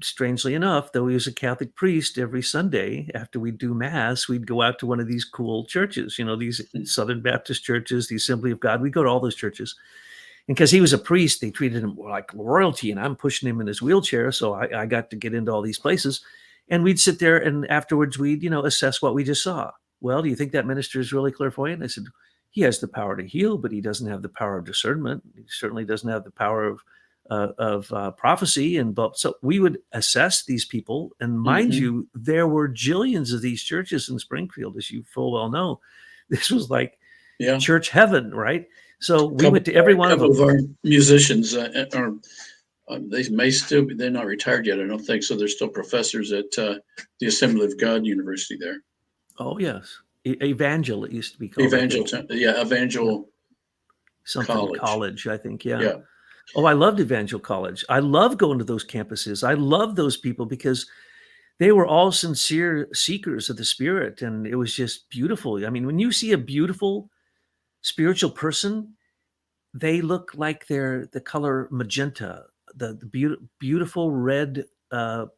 A: strangely enough, though he was a Catholic priest, every Sunday after we'd do mass, we'd go out to one of these cool churches, these
B: Hmm.
A: Southern Baptist churches, the Assembly of God. We'd go to all those churches. And because he was a priest, they treated him like royalty, and I'm pushing him in his wheelchair. So I got to get into all these places. And we'd sit there, and afterwards we'd, assess what we just saw. Well, do you think that minister is really clairvoyant? I said, he has the power to heal, but he doesn't have the power of discernment. He certainly doesn't have the power of prophecy. And but so we would assess these people, and mind
B: Hmm.
A: you, there were jillions of these churches in Springfield, as you full well know. This was like
B: Yeah.
A: church heaven, right? So we
B: Couple
A: went to every one of
B: couple of
A: them.
B: our musicians are they may still be, they're not retired yet, I don't think, so they're still professors at the Assembly of God University there.
A: Oh yes, Evangel it used to be called, I
B: Evangel,
A: think.
B: yeah,
A: Yeah,
B: Evangel
A: something
B: College.
A: college, I think. Yeah.
B: Yeah.
A: Oh, I loved Evangel College. I love going to those campuses. I love those people because they were all sincere seekers of the spirit, and it was just beautiful. I mean, when you see a beautiful spiritual person, they look like they're the color magenta, the beautiful red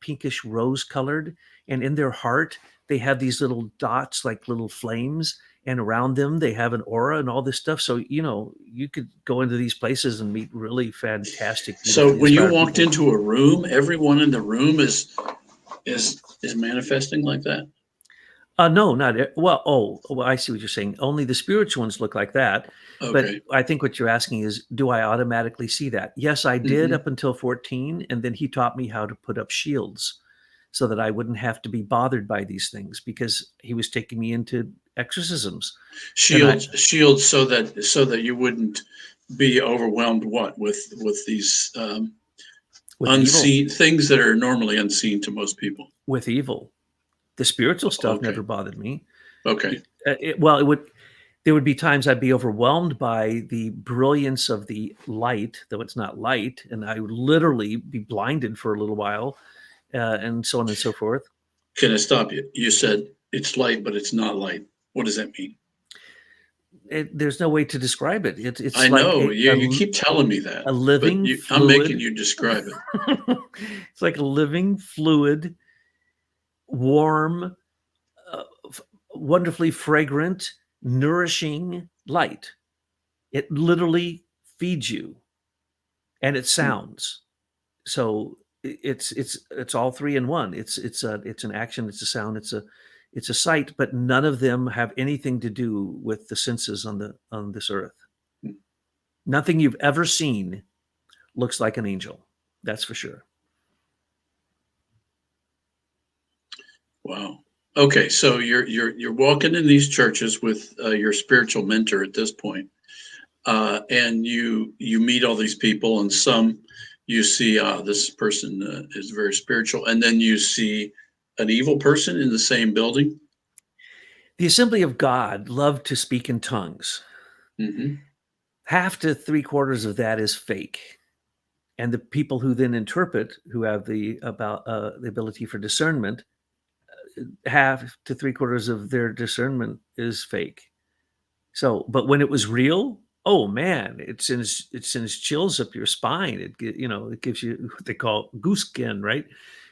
A: pinkish rose colored, and in their heart they have these little dots like little flames, and around them they have an aura and all this stuff. So you could go into these places and meet really fantastic,
B: So
A: beautifully
B: when you
A: inspired
B: walked
A: people.
B: into a room, everyone in the room is manifesting like that?
A: No, not well. Oh, well, I see what you're saying. Only the spiritual ones look like that. But
B: Okay.
A: I think what you're asking is, do I automatically see that? Yes, I did
B: Hmm.
A: up until 14, and then he taught me how to put up shields so that I wouldn't have to be bothered by these things, because he was taking me into exorcisms, and
B: Shields so that you wouldn't be overwhelmed with these
A: with evil,
B: unseen things that are normally unseen to most people.
A: with evil. The spiritual stuff
B: Okay.
A: never bothered me.
B: Okay.
A: Well, it would. There would be times I'd be overwhelmed by the brilliance of the light, though it's not light, and I would literally be blinded for a little while, and so on and so forth.
B: Can I stop you? You said it's light, but it's not light. What does that mean?
A: There's no way to describe it.
B: I
A: It's like
B: know you keep telling me that,
A: a
B: but
A: living
B: I'm making
A: fluid.
B: you describe it.
A: It's like a living fluid, warm, uh, wonderfully fragrant, nourishing light. It literally feeds you, and it
B: Hmm.
A: sounds. So it's all three in one. It's an action, it's a sound, it's a sight, but none of them have anything to do with the senses on this earth. Nothing you've ever seen looks like an angel. That's for sure.
B: Wow. Okay, so you're walking in these churches with your spiritual mentor at this point, and you meet all these people, and some you see this person is very spiritual, and then you see an evil person in the same building.
A: The Assembly of God love to speak in tongues.
B: Hmm.
A: Half to three quarters of that is fake. And the people who then interpret, who have the ability for discernment, half to three quarters of their discernment is fake. So, but when it was real, oh man, it sends chills up your spine. It gives you what they call goose skin, right?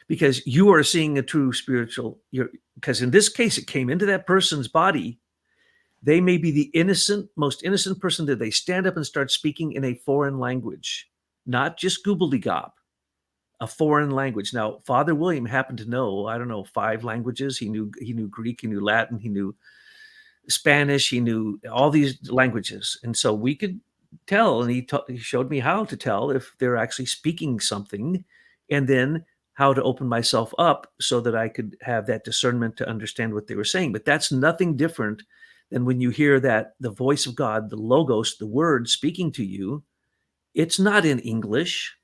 A: Because you are seeing a true spiritual. Because in this case, it came into that person's body. They may be the most innocent person. That they stand up and start speaking in a foreign language, not just gobbledygook, a foreign language. Now, Father William happened to know, I don't know, 5 languages. He knew Greek, he knew Latin, he knew Spanish, he knew all these languages. And so we could tell, and he showed me how to tell if they're actually speaking something, and then how to open myself up so that I could have that discernment to understand what they were saying. But that's nothing different than when you hear that the voice of God, the Logos, the Word speaking to you, it's not in English,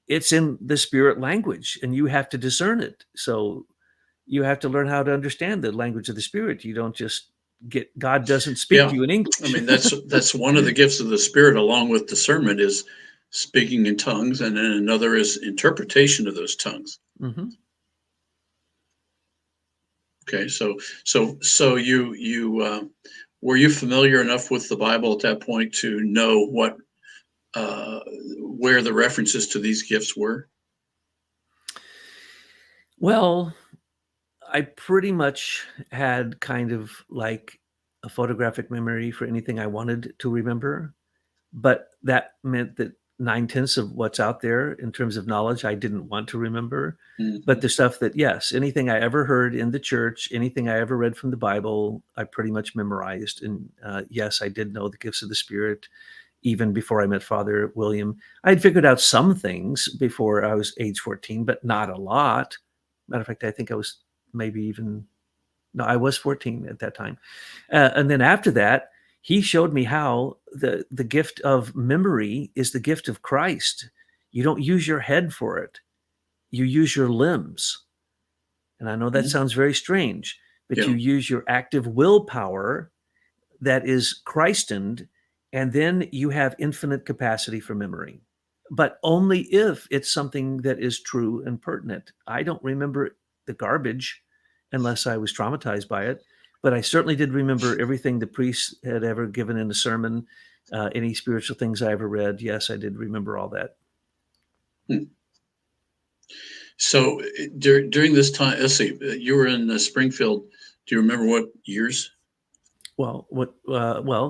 A: it's in the spirit language, and you have to discern it. So you have to learn how to understand the language of the spirit. You don't just get, God doesn't speak
B: Yeah,
A: to you in
B: I
A: English.
B: mean that's one of the gifts of the Spirit, along with discernment, is speaking in tongues, and then another is interpretation of those tongues.
A: Hmm.
B: Okay, so you were you familiar enough with the Bible at that point to know what uh, where the references to these gifts were?
A: Well, I pretty much had kind of like a photographic memory for anything I wanted to remember, but that meant that 9/10 of what's out there in terms of knowledge I didn't want to remember. But
B: Hmm.
A: the stuff that, yes, anything I ever heard in the church, anything I ever read from the Bible, I pretty much memorized. And yes, I did know the gifts of the Spirit even before I met Father William. I'd figured out some things before I was age 14, but not a lot. Matter of fact, I think I was maybe even, no, I was 14 at that time. And then after that, he showed me how the gift of memory is the gift of Christ. You don't use your head for it, you use your limbs. And I know that
B: Hmm.
A: sounds very strange, but
B: Yeah.
A: you use your active willpower that is Christened, and then you have infinite capacity for memory. But only if it's something that is true and pertinent. I don't remember the garbage unless I was traumatized by it, but I certainly did remember everything the priest had ever given in a sermon, any spiritual things I ever read. Yes, I did remember all that.
B: Hmm. So during this time, let's see, you were in Springfield. Do you remember what years?
A: Well,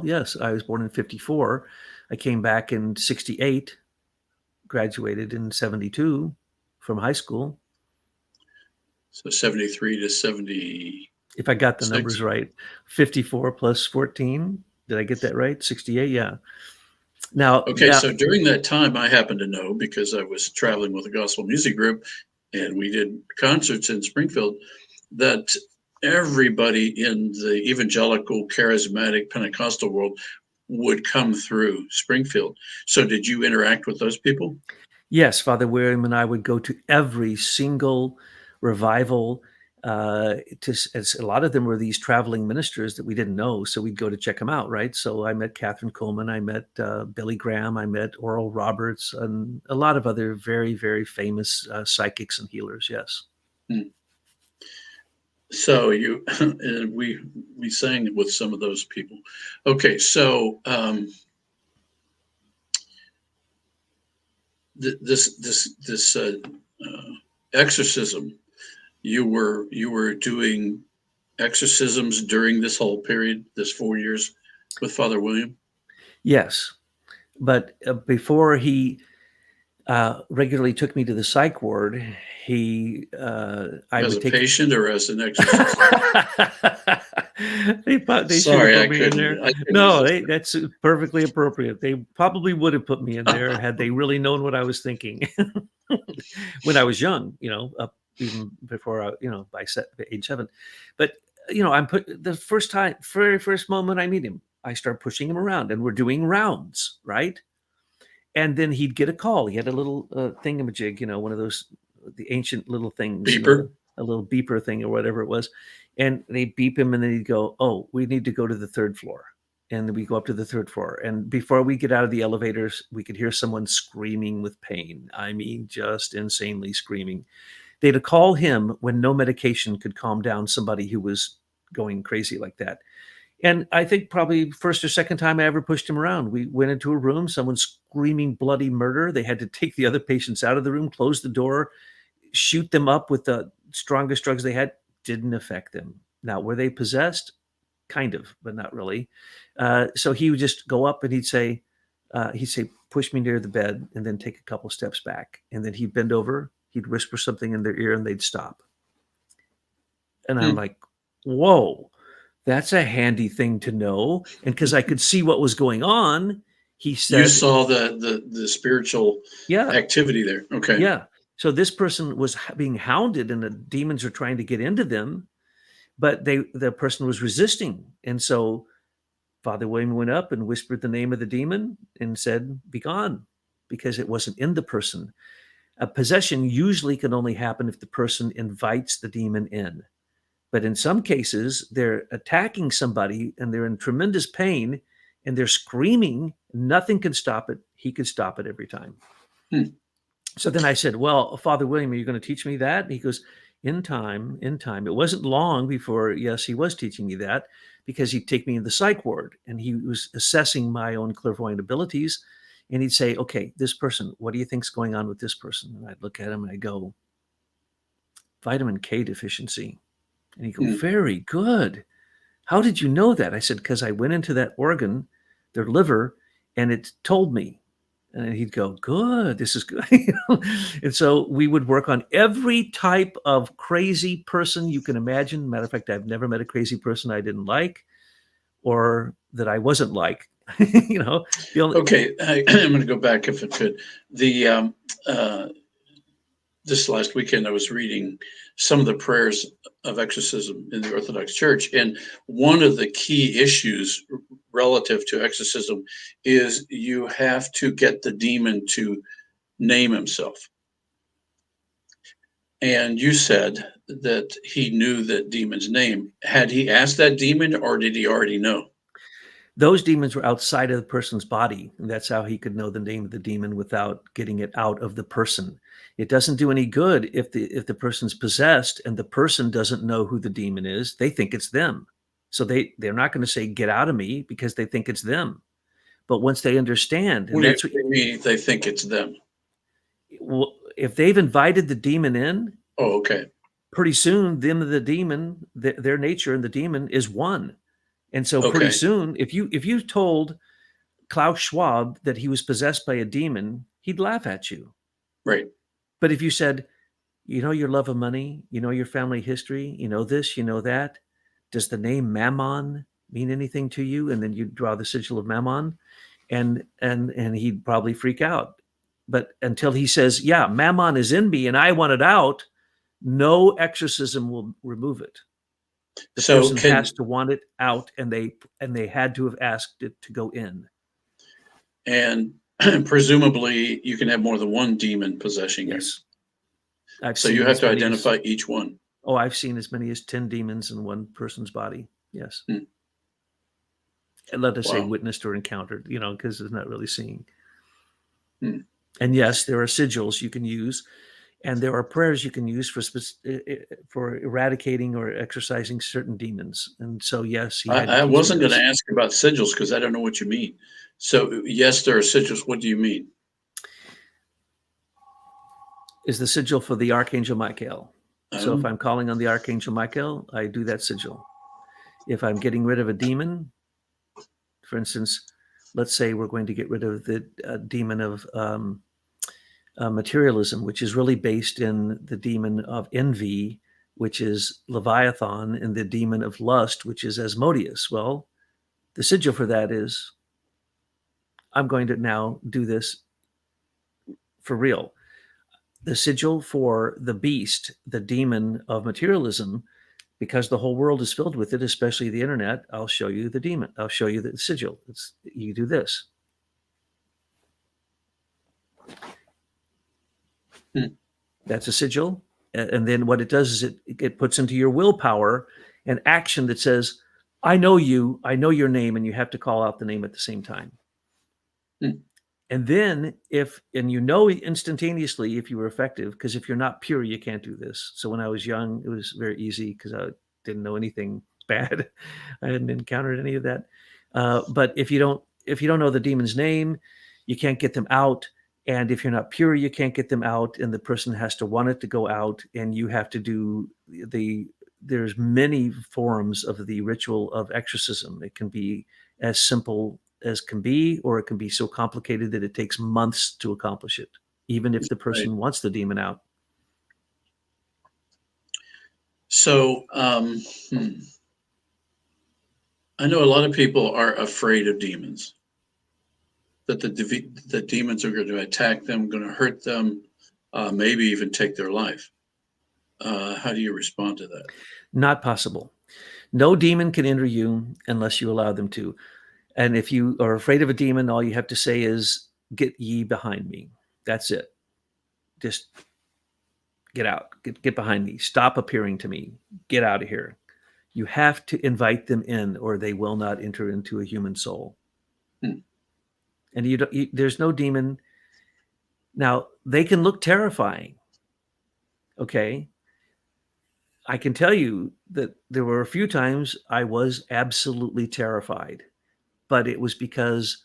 A: yes, I was born in 54. I came back in 68, graduated in 72 from high school.
B: So 73 to 76.
A: If I got the numbers right, 54 plus 14. Did I get that right? 68, yeah. Now,
B: Okay, so during that time, I happen to know because I was traveling with a gospel music group and we did concerts in Springfield that everybody in the evangelical, charismatic, Pentecostal world would come through Springfield. So did you interact with those people?
A: yes, Father William and I would go to every single revival. As a lot of them were these traveling ministers that we didn't know, so we'd go to check them out, right? So I met Catherine Coleman, I met Billy Graham, I met Oral Roberts, and a lot of other very, very famous psychics and healers. Yes.
B: Hmm. So you we sang with some of those people. Okay, so this exorcism, you were doing exorcisms during this whole period, this 4 years with Father William?
A: Yes, but before he regularly took me to the psych ward, I
B: As
A: would
B: a
A: take.
B: patient or as an exorcist?
A: They should have
B: Sorry,
A: put me in there.
B: I couldn't
A: No,
B: resist that.
A: that's perfectly appropriate. They probably would have put me in there had they really known what I was thinking when I was young, up even before by age 7. But I'm put the very first moment I meet him, I start pushing him around, and we're doing rounds, right? And then he'd get a call. He had a little thingamajig, one of those the ancient little things,
B: Beeper?
A: a little beeper thing or whatever it was. And they beep him, and then he'd go, "Oh, we need to go to the third floor." And then we go up to the third floor. And before we get out of the elevators, we could hear someone screaming with pain. I mean, just insanely screaming. They'd call him when no medication could calm down somebody who was going crazy like that. And I think probably first or second time I ever pushed him around, we went into a room, someone screaming bloody murder. They had to take the other patients out of the room, close the door, shoot them up with the strongest drugs they had. Didn't affect them. Now, were they possessed? Kind of, but not really. So he would just go up and he'd say, push me near the bed, and then take a couple steps back. And then he'd bend over, he'd whisper something in their ear, and they'd stop. And I'm
B: Hmm.
A: like, whoa, that's a handy thing to know. And because I could see what was going on, he
B: You
A: said,
B: saw the spiritual
A: yeah,
B: activity there. Okay.
A: yeah. So this person was being hounded, and the demons are trying to get into them, but the person was resisting. And so Father William went up and whispered the name of the demon and said, "Be gone," because it wasn't in the person. A possession usually can only happen if the person invites the demon in. But in some cases, they're attacking somebody and they're in tremendous pain and they're screaming. Nothing can stop it. He could stop it every time.
B: Hmm.
A: So then I said, "Well, Father William, are you going to teach me that?" And he goes, "In time, in time." It wasn't long before, yes, he was teaching me that, because he'd take me in the psych ward and he was assessing my own clairvoyant abilities. And he'd say, "Okay, this person, what do you think's going on with this person?" And I'd look at him and I'd go, "Vitamin K deficiency." And he'd go,
B: Hmm.
A: "Very good. How did you know that?" I said, "Because I went into that organ, their liver, and it told me." And he'd go, "Good, this is good." And so we would work on every type of crazy person you can imagine. Matter of fact, I've never met a crazy person I didn't like or that I wasn't like. The only.
B: Okay, I'm going to go back if it could. The uh, This last weekend, I was reading some of the prayers of exorcism in the Orthodox Church, and one of the key issues relative to exorcism is you have to get the demon to name himself. And you said that he knew that demon's name. Had he asked that demon, or did he already know?
A: Those demons were outside of the person's body, and that's how he could know the name of the demon without getting it out of the person. It doesn't do any good if the person's possessed and the person doesn't know who the demon is. They think it's them. So they're not going to say, "Get out of me," because they think it's them. But once they understand,
B: What
A: and
B: do you
A: that's what
B: mean they think it's them?
A: if they've invited the demon in,
B: Oh, okay.
A: pretty soon them and the demon, their nature and the demon is one. And so pretty
B: Okay.
A: soon, if you told Klaus Schwab that he was possessed by a demon, he'd laugh at you.
B: Right.
A: But if you said, you know your love of money, you know your family history, you know this, you know that, does the name Mammon mean anything to you? And then you draw the sigil of Mammon, and he'd probably freak out. But until he says, yeah, Mammon is in me and I want it out, no exorcism will remove it. The
B: So
A: person has to want it out, and they had to have asked it to go in.
B: and presumably you can have more than one demon possessing you.
A: Yes. I've
B: So
A: seen
B: you have
A: as
B: to
A: many as-
B: identify each one.
A: Oh, I've seen as many as 10 demons in one person's body. Yes.
B: Hmm.
A: And let us say
B: Wow.
A: witnessed or encountered, because it's not really seeing.
B: Hmm.
A: And yes, there are sigils you can use, and there are prayers you can use for eradicating or exorcising certain demons. And so, yes, he had to
B: I
A: teach me
B: wasn't going to
A: this.
B: ask about sigils because I don't know what you mean. So yes, there are sigils. What do you mean?
A: Is the sigil for the Archangel Michael. So if
B: Oh.
A: I'm calling on the Archangel Michael, I do that sigil. If I'm getting rid of a demon, for instance, let's say we're going to get rid of the demon of materialism, which is really based in the demon of envy, which is Leviathan, and the demon of lust, which is Asmodeus. Well, the sigil for that is, I'm going to now do this for real. The sigil for the beast, the demon of materialism, because the whole world is filled with it, especially the internet, I'll show you the demon. I'll show you the sigil. You do this. That's a sigil. And then what it does is it puts into your willpower an action that says, I know you, I know your name, and you have to call out the name at the same time. And then you know instantaneously if you were effective, because if you're not pure, you can't do this. So when I was young, it was very easy because I didn't know anything bad. I hadn't encountered any of that. But if you don't know the demon's name, you can't get them out. And if you're not pure, you can't get them out. And the person has to want it to go out. And you have to do there's many forms of the ritual of exorcism. It can be as simple as can be, or it can be so complicated that it takes months to accomplish it, even if the person wants the demon out.
B: So I know a lot of people are afraid of demons, that the demons are going to attack them, going to hurt them, maybe even take their life. How do you respond to that?
A: Not possible. No demon can enter you unless you allow them to. And if you are afraid of a demon, all you have to say is, get ye behind me. That's it. Just get out, get behind me. Stop appearing to me. Get out of here. You have to invite them in, or they will not enter into a human soul. And there's no demon. Now, they can look terrifying. Okay. I can tell you that there were a few times I was absolutely terrified, but it was because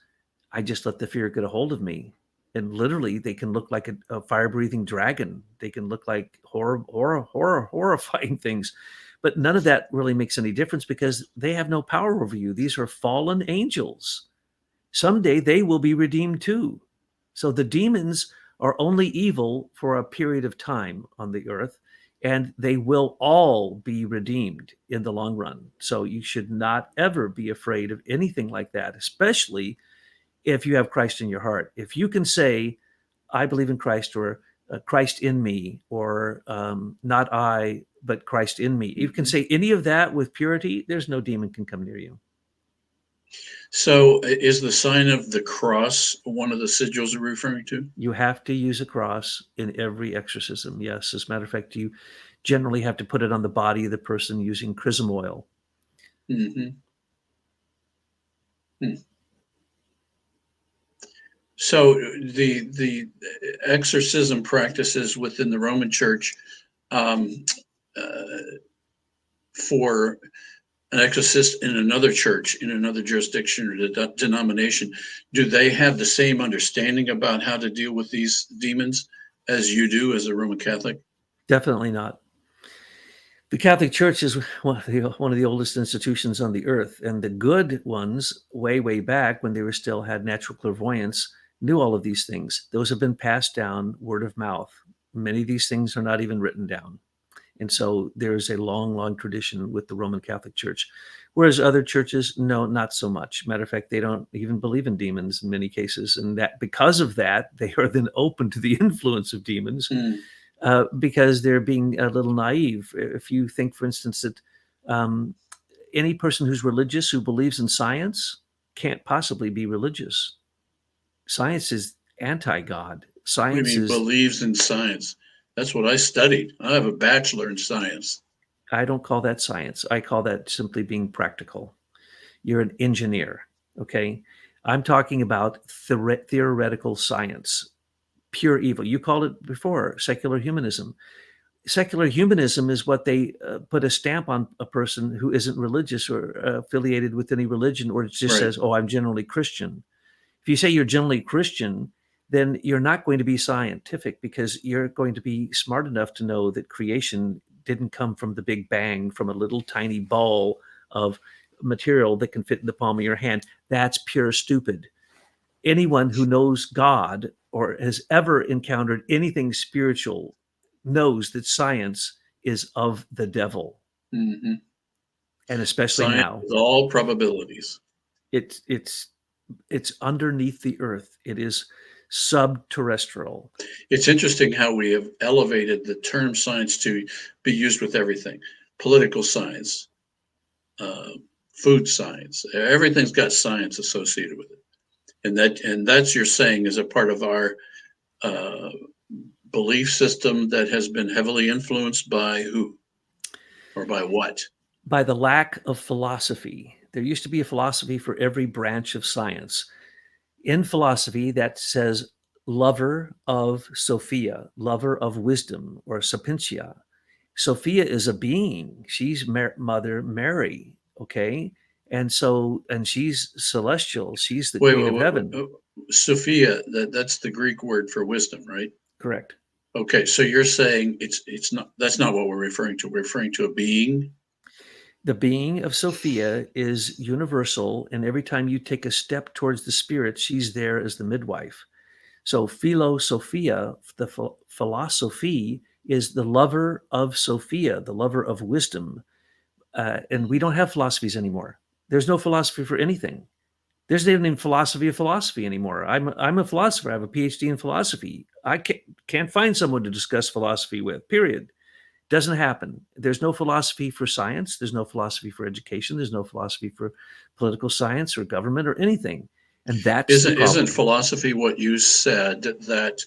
A: I just let the fear get a hold of me. And literally, they can look like a fire-breathing dragon. They can look like horrifying things. But none of that really makes any difference because they have no power over you. These are fallen angels. Someday they will be redeemed too. So the demons are only evil for a period of time on the earth, and they will all be redeemed in the long run. So you should not ever be afraid of anything like that, especially if you have Christ in your heart. If you can say, I believe in Christ, or Christ in me, or not I, but Christ in me. You can say any of that with purity, there's no demon can come near you.
B: So is the sign of the cross one of the sigils you're referring to?
A: You have to use a cross in every exorcism. Yes. As a matter of fact, you generally have to put it on the body of the person using chrism oil.
B: So the exorcism practices within the Roman Church for an exorcist in another church, in another jurisdiction or denomination, do they have the same understanding about how to deal with these demons as you do as a Roman Catholic?
A: Definitely not. The Catholic Church is one of the oldest institutions on the earth, and the good ones, way back when they were still had natural clairvoyance, knew all of these things. Those have been passed down word of mouth. Many of these things are not even written down. And so there's a long tradition with the Roman Catholic Church. Whereas other churches, no, not so much. Matter of fact, they don't even believe in demons in many cases. And that because of that, they are then open to the influence of demons
B: Mm.
A: because they're being a little naive. If you think, for instance, that um, any person who's religious who believes in science can't possibly be religious. Science is anti-God.
B: What do you
A: Science
B: mean
A: is,
B: believes in science? That's what I studied. I have a bachelor in science.
A: I don't call that science. I call that simply being practical. You're an engineer, okay? I'm talking about theoretical science, pure evil. You called it before secular humanism. Secular humanism is what they put a stamp on a person who isn't religious or affiliated with any religion, or it just
B: Right.
A: says, oh, I'm generally Christian. If you say you're generally Christian, then you're not going to be scientific because you're going to be smart enough to know that creation didn't come from the Big Bang, from a little tiny ball of material that can fit in the palm of your hand. That's pure stupid. Anyone who knows God or has ever encountered anything spiritual knows that science is of the devil,
B: Hmm.
A: and especially
B: Science
A: now.
B: is all probabilities.
A: It's it's it's underneath the earth. It is subterrestrial.
B: It's interesting how we have elevated the term science to be used with everything: political science, uh, food science. Everything's got science associated with it, and that's you're saying is a part of our uh, belief system that has been heavily influenced by who or by what?
A: By the lack of philosophy. There used to be a philosophy for every branch of science. In philosophy, that says lover of Sophia, lover of wisdom, or sapientia. Sophia is a being. She's Mother Mary, okay? And she's celestial. She's the queen of heaven.
B: Sophia, that's the Greek word for wisdom, right?
A: Correct.
B: Okay, so you're saying it's not that's not what we're referring to. We're referring to a being.
A: The being of Sophia is universal, and every time you take a step towards the spirit, she's there as the midwife. So philosophia, the philosophy, is the lover of Sophia, the lover of wisdom. And we don't have philosophies anymore. There's no philosophy for anything. There's not even philosophy of philosophy anymore. I'm a philosopher. I have a PhD in philosophy. I can't find someone to discuss philosophy with, period. Doesn't happen. There's no philosophy for science. There's no philosophy for education. There's no philosophy for political science or government or anything. And that's the
B: Isn't
A: problem.
B: philosophy what you said that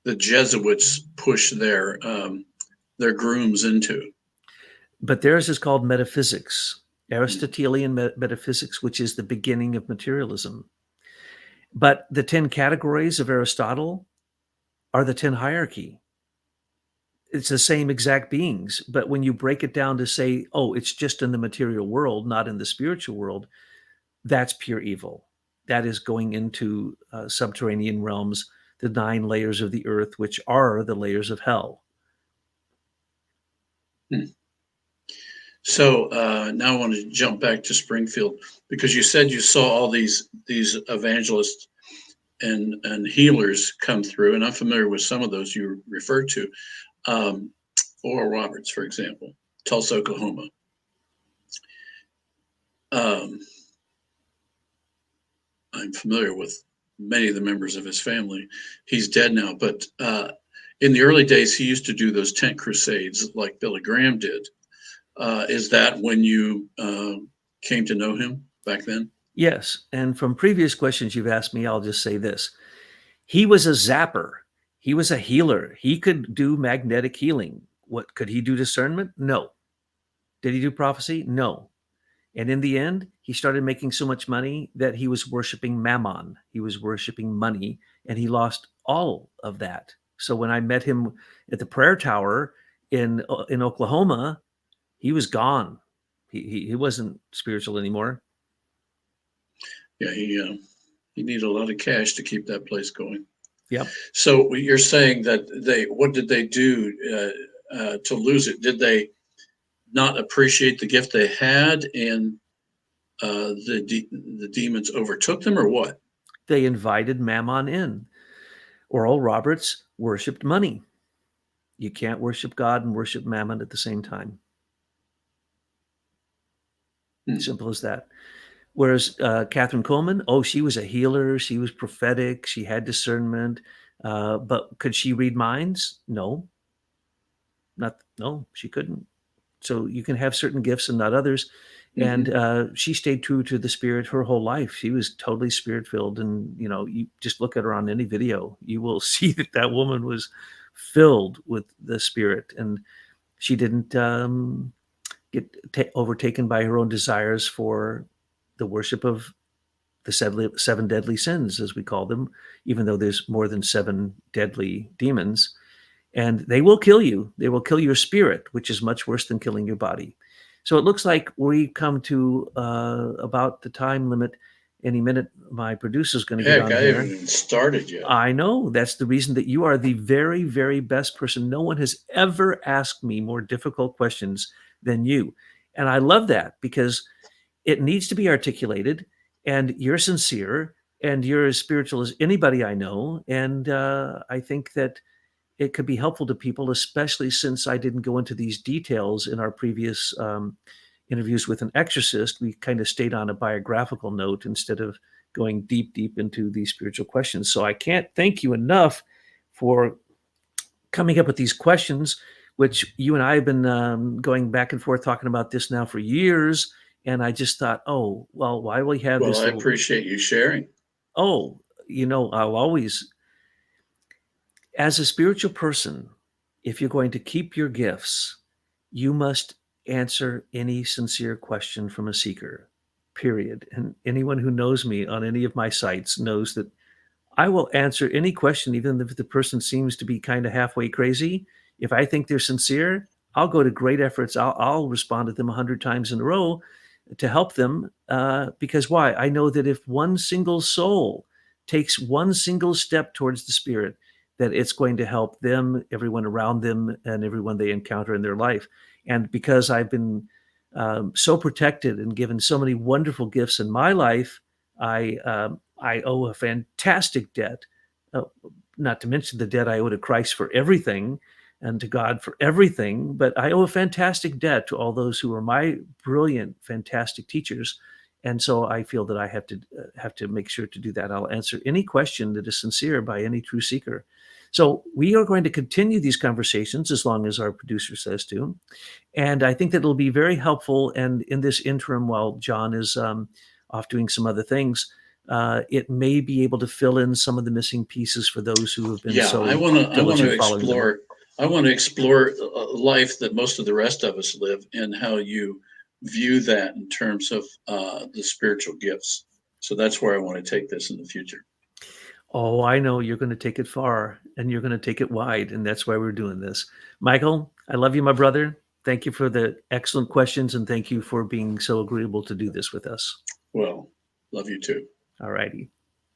B: the Jesuits push their grooms into?
A: But theirs is called metaphysics, Aristotelian metaphysics, which is the beginning of materialism. But the 10 categories of Aristotle are the 10 hierarchy. It's the same exact beings. But when you break it down to say, oh, it's just in the material world, not in the spiritual world, that's pure evil. That is going into subterranean realms, the 9 layers of the earth, which are the layers of hell.
B: Hmm. So now I want to jump back to Springfield because you said you saw all these evangelists and healers come through, and I'm familiar with some of those you referred to. Um, Oral Roberts, for example, Tulsa, Oklahoma. Um, I'm familiar with many of the members of his family. He's dead now, but in the early days, he used to do those tent crusades like Billy Graham did. Is that when you came to know him back then?
A: Yes. And from previous questions you've asked me, I'll just say this. He was a zapper. He was a healer. He could do magnetic healing. What could he do discernment? No. Did he do prophecy? No. And in the end, he started making so much money that he was worshiping mammon. He was worshiping money, and he lost all of that. So when I met him at the prayer tower in Oklahoma, he was gone. He wasn't spiritual anymore.
B: Yeah, he needed a lot of cash to keep that place going.
A: Yep.
B: So you're saying that what did they do to lose it? Did they not appreciate the gift they had, and the demons overtook them, or what?
A: They invited Mammon in. Oral Roberts worshipped money. You can't worship God and worship Mammon at the same time. Simple as that. Whereas Catherine Coleman, she was a healer. She was prophetic. She had discernment. But could she read minds? No, she couldn't. So you can have certain gifts and not others. And she stayed true to the spirit her whole life. She was totally spirit filled. And, you just look at her on any video, you will see that woman was filled with the spirit. And she didn't get overtaken by her own desires for the worship of the seven deadly sins, as we call them, even though there's more than 7 deadly demons. And they will kill you. They will kill your spirit, which is much worse than killing your body. So it looks like we come to about the time limit. Any minute, my producer's going to get on
B: I
A: here.
B: haven't even started yet.
A: I know. That's the reason that you are the very, very best person. No one has ever asked me more difficult questions than you. And I love that because it needs to be articulated, and you're sincere, and you're as spiritual as anybody I know. And I think that it could be helpful to people, especially since I didn't go into these details in our previous interviews with an exorcist. We kind of stayed on a biographical note instead of going deep into these spiritual questions. So I can't thank you enough for coming up with these questions, which you and I have been going back and forth talking about this now for years. And I just thought, why will we have this?
B: Well, I appreciate you sharing.
A: I'll always, as a spiritual person, if you're going to keep your gifts, you must answer any sincere question from a seeker, period. And anyone who knows me on any of my sites knows that I will answer any question, even if the person seems to be kind of halfway crazy. If I think they're sincere, I'll go to great efforts. I'll respond to them 100 times in a row to help them. Because why? I know that if one single soul takes one single step towards the spirit, that it's going to help them, everyone around them, and everyone they encounter in their life. And because I've been so protected and given so many wonderful gifts in my life, I owe a fantastic debt, not to mention the debt I owe to Christ for everything and to God for everything, but I owe a fantastic debt to all those who are my brilliant, fantastic teachers. And so I feel that I have to make sure to do that. I'll answer any question that is sincere by any true seeker. So we are going to continue these conversations as long as our producer says to. And I think that it'll be very helpful. And in this interim, while John is off doing some other things, it may be able to fill in some of the missing pieces for those who have been so diligent following them.
B: I want to explore a life that most of the rest of us live, and how you view that in terms of the spiritual gifts. So that's where I want to take this in the future.
A: Oh, I know you're going to take it far, and you're going to take it wide, and that's why we're doing this. Michael, I love you, my brother. Thank you for the excellent questions, and thank you for being so agreeable to do this with us.
B: Well, love you too.
A: All righty.